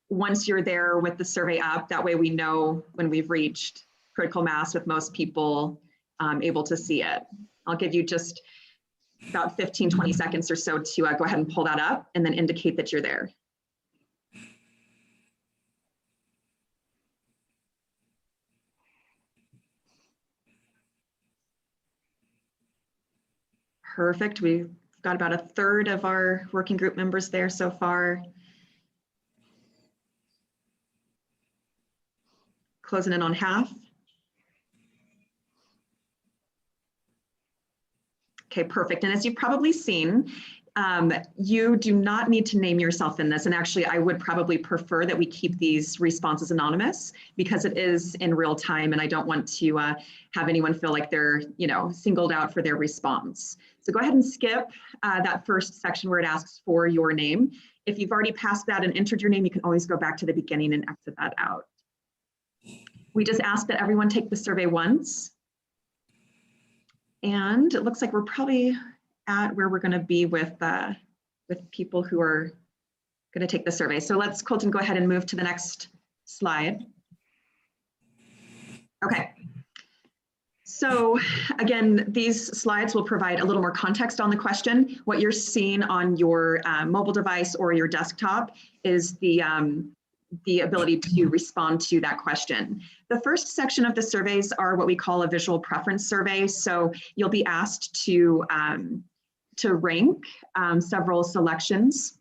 once you're there with the survey up, that way we know when we've reached critical mass with most people able to see it. I'll give you just about 15, 20 seconds or so to go ahead and pull that up and then indicate that you're there. Perfect. We've got about a third of our working group members there so far. Closing in on half. Okay, perfect. And as you've probably seen, you do not need to name yourself in this. And actually, I would probably prefer that we keep these responses anonymous because it is in real time and I don't want to have anyone feel like they're, singled out for their response. So go ahead and skip that first section where it asks for your name. If you've already passed that and entered your name, you can always go back to the beginning and exit that out. We just ask that everyone take the survey once. And it looks like we're probably at where we're going to be with people who are going to take the survey. So let's, Colton, go ahead and move to the next slide. Okay. So again, these slides will provide a little more context on the question. What you're seeing on your mobile device or your desktop is the ability to respond to that question. The first section of the surveys are what we call a visual preference survey. So you'll be asked to rank several selections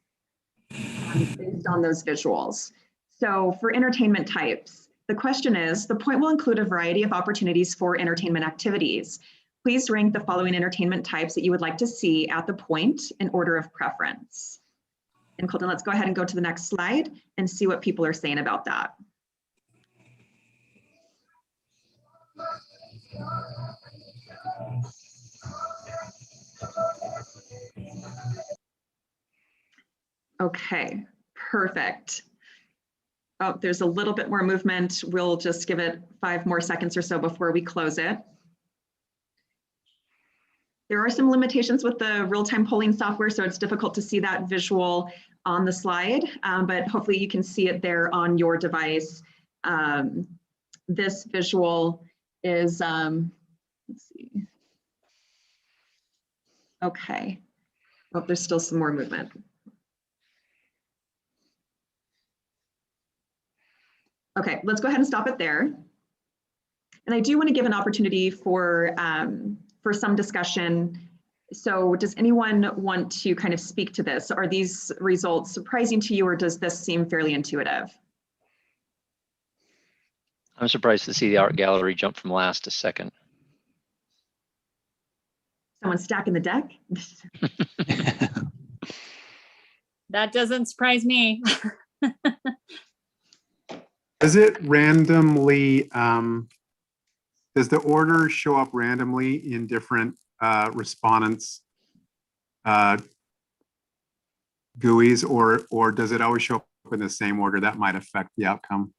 based on those visuals. So for entertainment types, the question is, the point will include a variety of opportunities for entertainment activities. Please rank the following entertainment types that you would like to see at the point in order of preference. And Colton, let's go ahead and go to the next slide and see what people are saying about that. Okay, perfect. Oh, there's a little bit more movement. We'll just give it 5 more seconds or so before we close it. There are some limitations with the real-time polling software, so it's difficult to see that visual on the slide, but hopefully you can see it there on your device. This visual is, let's see. Okay. Oh, there's still some more movement. Okay, let's go ahead and stop it there. And I do want to give an opportunity for some discussion. So does anyone want to kind of speak to this? Are these results surprising to you, or does this seem fairly intuitive? I'm surprised to see the art gallery jump from last to second. Someone stacking the deck? That doesn't surprise me. Does it randomly, does the order show up randomly in different respondents' GUIs, or does it always show up in the same order? That might affect the outcome.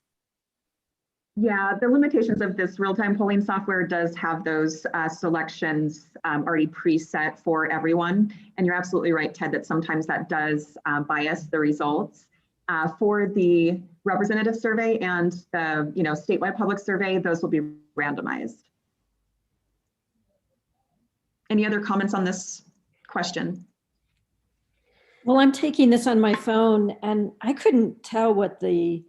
Yeah, the limitations of this real-time polling software does have those selections already preset for everyone. And you're absolutely right, Ted, that sometimes that does bias the results. For the representative survey and the statewide public survey, those will be randomized. Any other comments on this question? Well, I'm taking this on my phone and I couldn't tell what the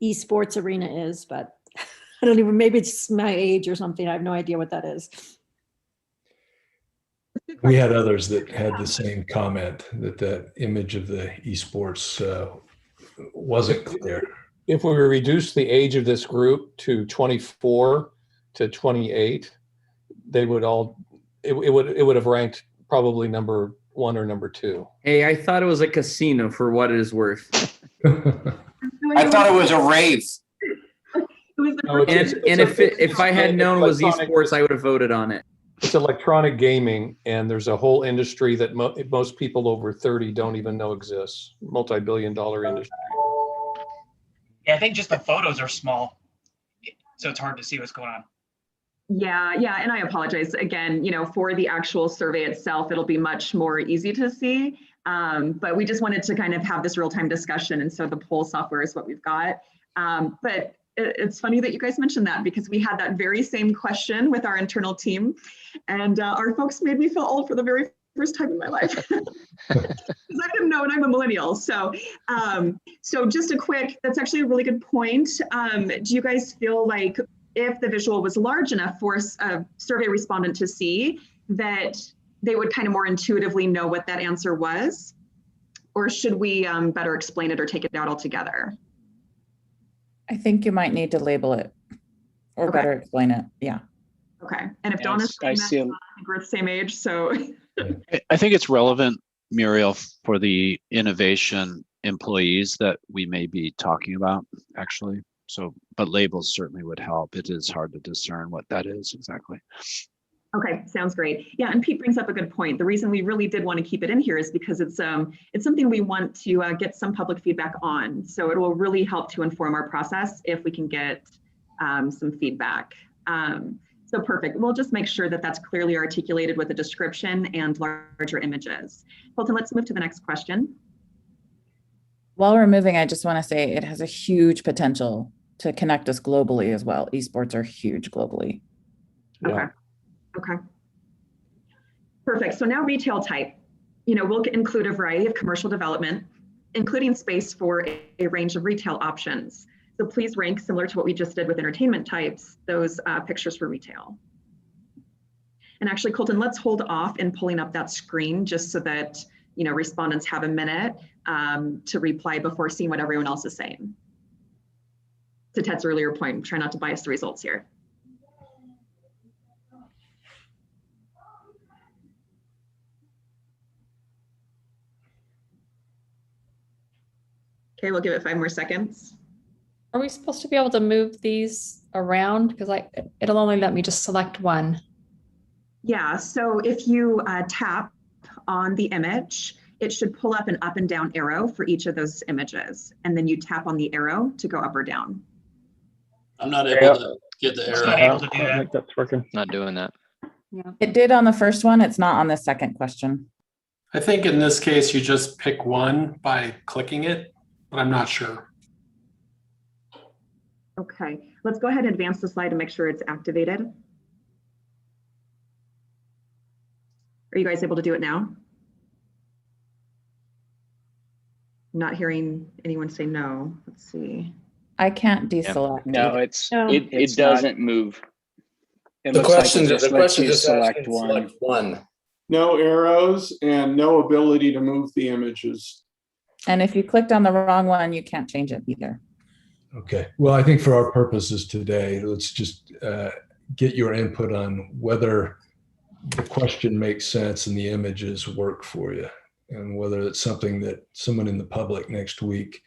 esports arena is, but I don't even, maybe it's my age or something. I have no idea what that is. We had others that had the same comment, that that image of the esports wasn't clear. If we reduce the age of this group to 24 to 28, they would all, it would have ranked probably number 1 or number 2. Hey, I thought it was a casino for what it is worth. I thought it was a rave. No, and if I had known it was esports, I would have voted on it. It's electronic gaming, and there's a whole industry that most people over 30 don't even know exists. Multi-billion-dollar industry. Yeah, I think just the photos are small, so it's hard to see what's going on. Yeah, and I apologize again. For the actual survey itself, it'll be much more easy to see. But we just wanted to kind of have this real-time discussion, and so the poll software is what we've got. But it's funny that you guys mentioned that, because we had that very same question with our internal team, and our folks made me feel old for the very first time in my life, because I didn't know, and I'm a millennial. So just a quick, that's actually a really good point. Do you guys feel like if the visual was large enough for a survey respondent to see, that they would kind of more intuitively know what that answer was? Or should we better explain it or take it out altogether? I think you might need to label it or better explain it. Yeah. Okay. And if Donna's saying that, I think we're the same age, so. I think it's relevant, Muriel, for the innovation employees that we may be talking about, actually. So, but labels certainly would help. It is hard to discern what that is exactly. Okay, sounds great. Yeah, and Pete brings up a good point. The reason we really did want to keep it in here is because it's something we want to get some public feedback on. So it will really help to inform our process if we can get some feedback. So perfect. We'll just make sure that that's clearly articulated with a description and larger images. Colton, let's move to the next question. While we're moving, I just want to say it has a huge potential to connect us globally as well. Esports are huge globally. Okay. Okay. Perfect. So now retail type. We'll include a variety of commercial development, including space for a range of retail options. So please rank, similar to what we just did with entertainment types, those pictures for retail. And actually, Colton, let's hold off in pulling up that screen just so that respondents have a minute to reply before seeing what everyone else is saying. To Ted's earlier point, try not to bias the results here. Okay, we'll give it 5 more seconds. Are we supposed to be able to move these around? Because it'll only let me just select one. Yeah, so if you tap on the image, it should pull up an up and down arrow for each of those images. And then you tap on the arrow to go up or down. I'm not able to get the arrow. Not able to do I that. think that's working. Not doing that. Yeah. It did on the first one. It's not on the second question. I think in this case, you just pick one by clicking it, but I'm not sure. Okay, let's go ahead and advance the slide to make sure it's activated. Are you guys able to do it now? I'm not hearing anyone say no. Let's see. I can't deselect. No, it doesn't move. It The looks like question, it just the lets question you just select asking one. select one. No arrows and no ability to move the images. And if you clicked on the wrong one, you can't change it either. Okay. Well, I think for our purposes today, let's just get your input on whether the question makes sense and the images work for you, and whether it's something that someone in the public next week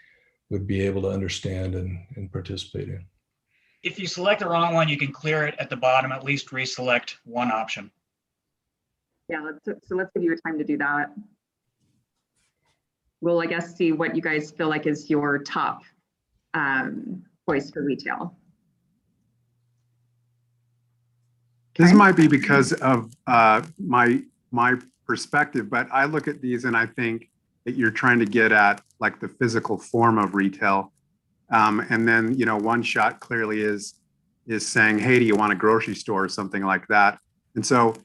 would be able to understand and participate in. If you select the wrong one, you can clear it at the bottom, at least reselect one option. Yeah, so let's give you time to do that. We'll, I guess, see what you guys feel like is your top choice for retail. This might be because of my perspective, but I look at these and I think that you're trying to get at like the physical form of retail. And then, one shot clearly is saying, hey, do you want a grocery store or something like that? And so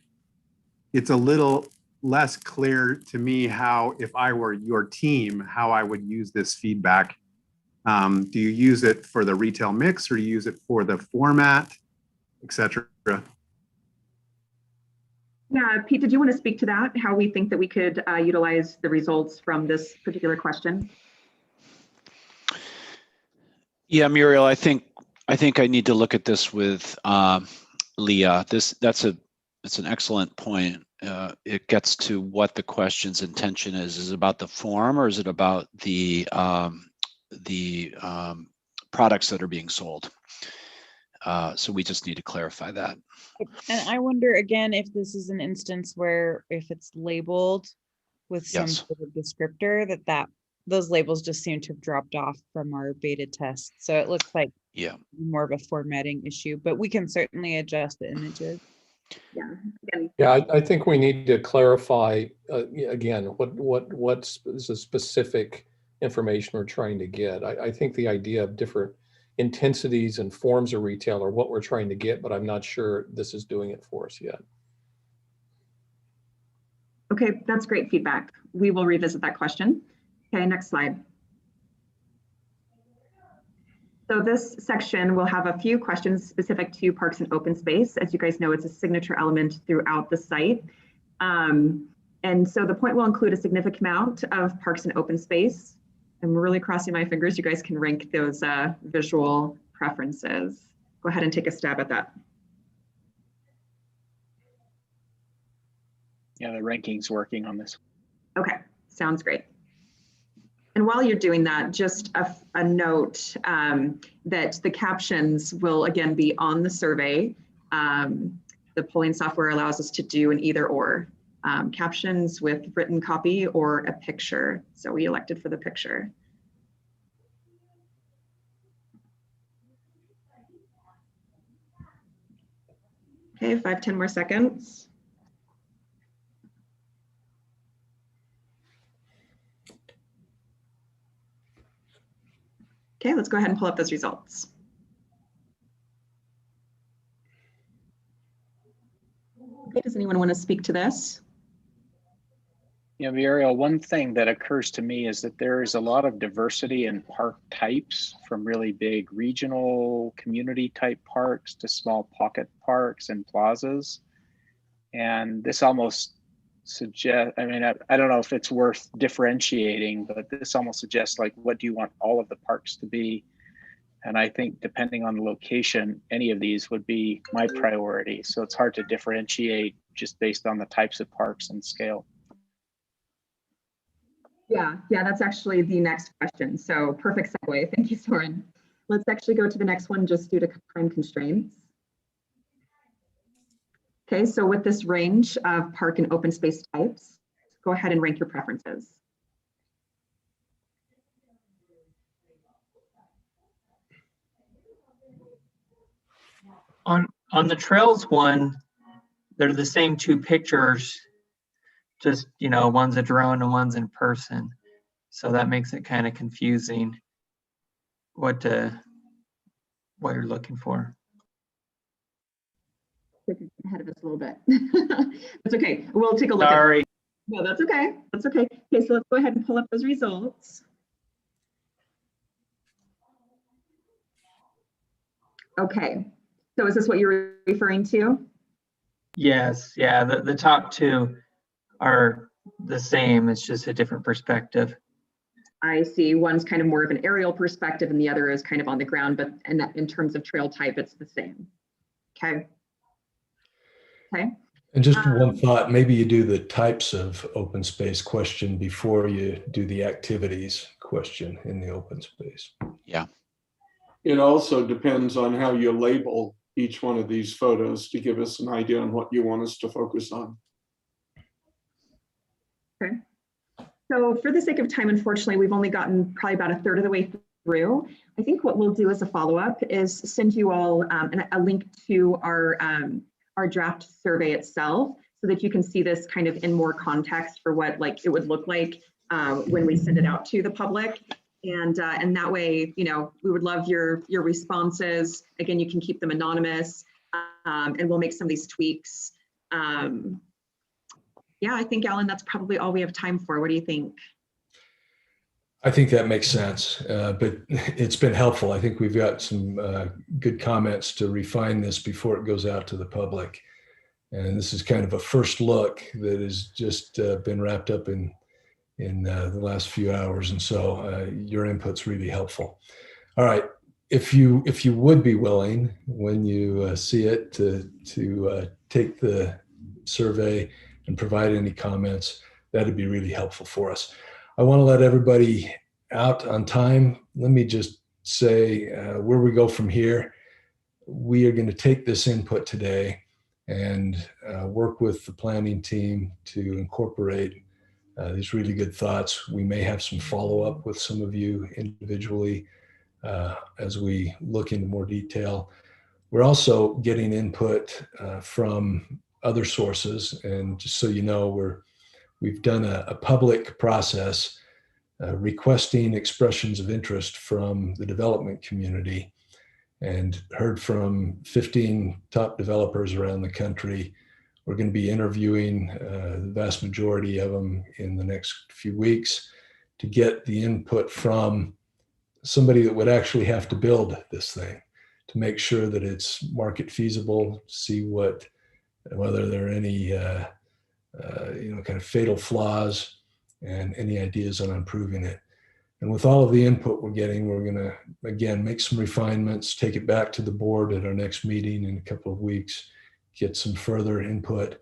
it's a little less clear to me how, if I were your team, how I would use this feedback. Do you use it for the retail mix, or do you use it for the format, et cetera? Yeah, Pete, did you want to speak to that? How we think that we could utilize the results from this particular question? Yeah, Muriel, I think I need to look at this with Leah. It's an excellent point. It gets to what the question's intention is. Is it about the form, or is it about the products that are being sold? So we just need to clarify that. And I wonder again if this is an instance where if it's labeled with some sort of descriptor, that those labels just seem to have dropped off from our beta test. So it looks like more of a formatting issue, but we can certainly adjust the images. Yeah, I think we need to clarify again what's the specific information we're trying to get. I think the idea of different intensities and forms of retail are what we're trying to get, but I'm not sure this is doing it for us yet. Okay, that's great feedback. We will revisit that question. Okay, next slide. So this section will have a few questions specific to parks and open space. As you guys know, it's a signature element throughout the site. And so the point will include a significant amount of parks and open space. I'm really crossing my fingers you guys can rank those visual preferences. Go ahead and take a stab at that. Yeah, the ranking's working on this. Okay, sounds great. And while you're doing that, just a note that the captions will again be on the survey. The the polling software allows us to do an either or, captions with written copy or a picture. So we elected for the picture. Okay, 5-10 more seconds. Okay, let's go ahead and pull up those results. Okay, does anyone want to speak to this? Yeah, Muriel, one thing that occurs to me is that there is a lot of diversity in park types, from really big regional community type parks to small pocket parks and plazas. And this almost suggests, I mean, I don't know if it's worth differentiating, but this almost suggests, like, what do you want all of the parks to be? And I think depending on the location, any of these would be my priority. So it's hard to differentiate just based on the types of parks and scale. Yeah, that's actually the next question. So perfect segue. Thank you, Soren. Let's actually go to the next one just due to time constraints. Okay, so with this range of park and open space types, go ahead and rank your preferences. On the trails one, they're the same two pictures, just, one's a drone and one's in person. So that makes it kind of confusing what you're looking for. Ahead of us a little bit. That's okay. We'll take a look. Sorry. No, that's okay. That's okay. Okay, so let's go ahead and pull up those results. Okay, so is this what you're referring to? Yes, yeah, the top two are the same. It's just a different perspective. I see. One's kind of more of an aerial perspective and the other is kind of on the ground, but in terms of trail type, it's the same. Okay. Okay. And just one thought, maybe you do the types of open space question before you do the activities question in the open space. Yeah. It also depends on how you label each one of these photos to give us an idea on what you want us to focus on. Okay. So for the sake of time, unfortunately, we've only gotten probably about a third of the way through. I think what we'll do as a follow-up is send you all a link to our draft survey itself so that you can see this kind of in more context for what it would look like when we send it out to the public. And that way, we would love your responses. Again, you can keep them anonymous, and we'll make some of these tweaks. Yeah, I think, Alan, that's probably all we have time for. What do you think? I think that makes sense, but it's been helpful. I think we've got some good comments to refine this before it goes out to the public. And this is kind of a first look that has just been wrapped up in the last few hours. And so your input's really helpful. All right, if you would be willing, when you see it, to take the survey and provide any comments, that'd be really helpful for us. I want to let everybody out on time. Let me just say where we go from here. We are going to take this input today and work with the planning team to incorporate these really good thoughts. We may have some follow-up with some of you individually as we look into more detail. We're also getting input from other sources, and just so you know, we've done a public process requesting expressions of interest from the development community and heard from 15 top developers around the country. We're going to be interviewing the vast majority of them in the next few weeks to get the input from somebody that would actually have to build this thing, to make sure that it's market feasible, see whether there are any kind of fatal flaws and any ideas on improving it. And with all of the input we're getting, we're going to, again, make some refinements, take it back to the board at our next meeting in a couple of weeks, get some further input,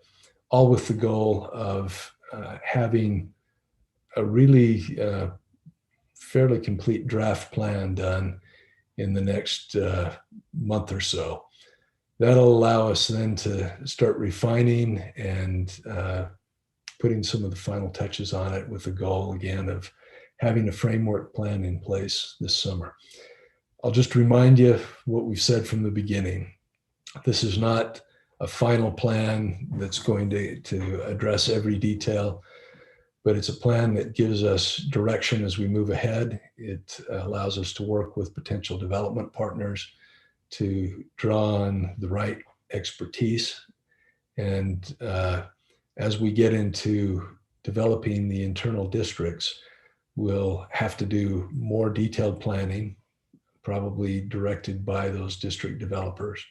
all with the goal of having a really fairly complete draft plan done in the next month or so. that'll allow us then to start refining and putting some of the final touches on it with the goal again of having a framework plan in place this summer. I'll just remind you what we've said from the beginning. This is not a final plan that's going to address every detail, but it's a plan that gives us direction as we move ahead. It allows us to work with potential development partners to draw on the right expertise. And as we get into developing the internal districts, we'll have to do more detailed planning, probably directed by those district developers,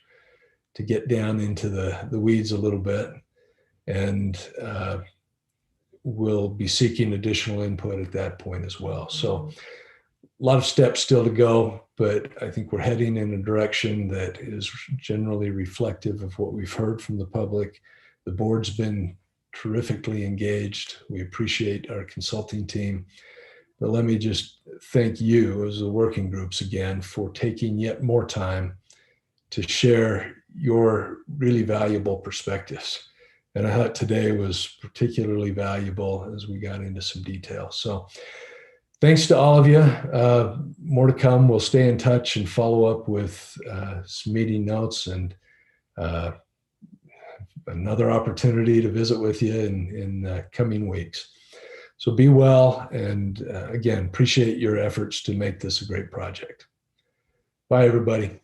to get down into the weeds a little bit. And we'll be seeking additional input at that point as well. So a lot of steps still to go, but I think we're heading in a direction that is generally reflective of what we've heard from the public. The board's been terrifically engaged. We appreciate our consulting team. But let me just thank you as the working groups again for taking yet more time to share your really valuable perspectives. And I thought today was particularly valuable as we got into some detail. So thanks to all of you. More to come. We'll stay in touch and follow up with some meeting notes and another opportunity to visit with you in coming weeks. So be well. And again, appreciate your efforts to make this a great project. Bye, everybody.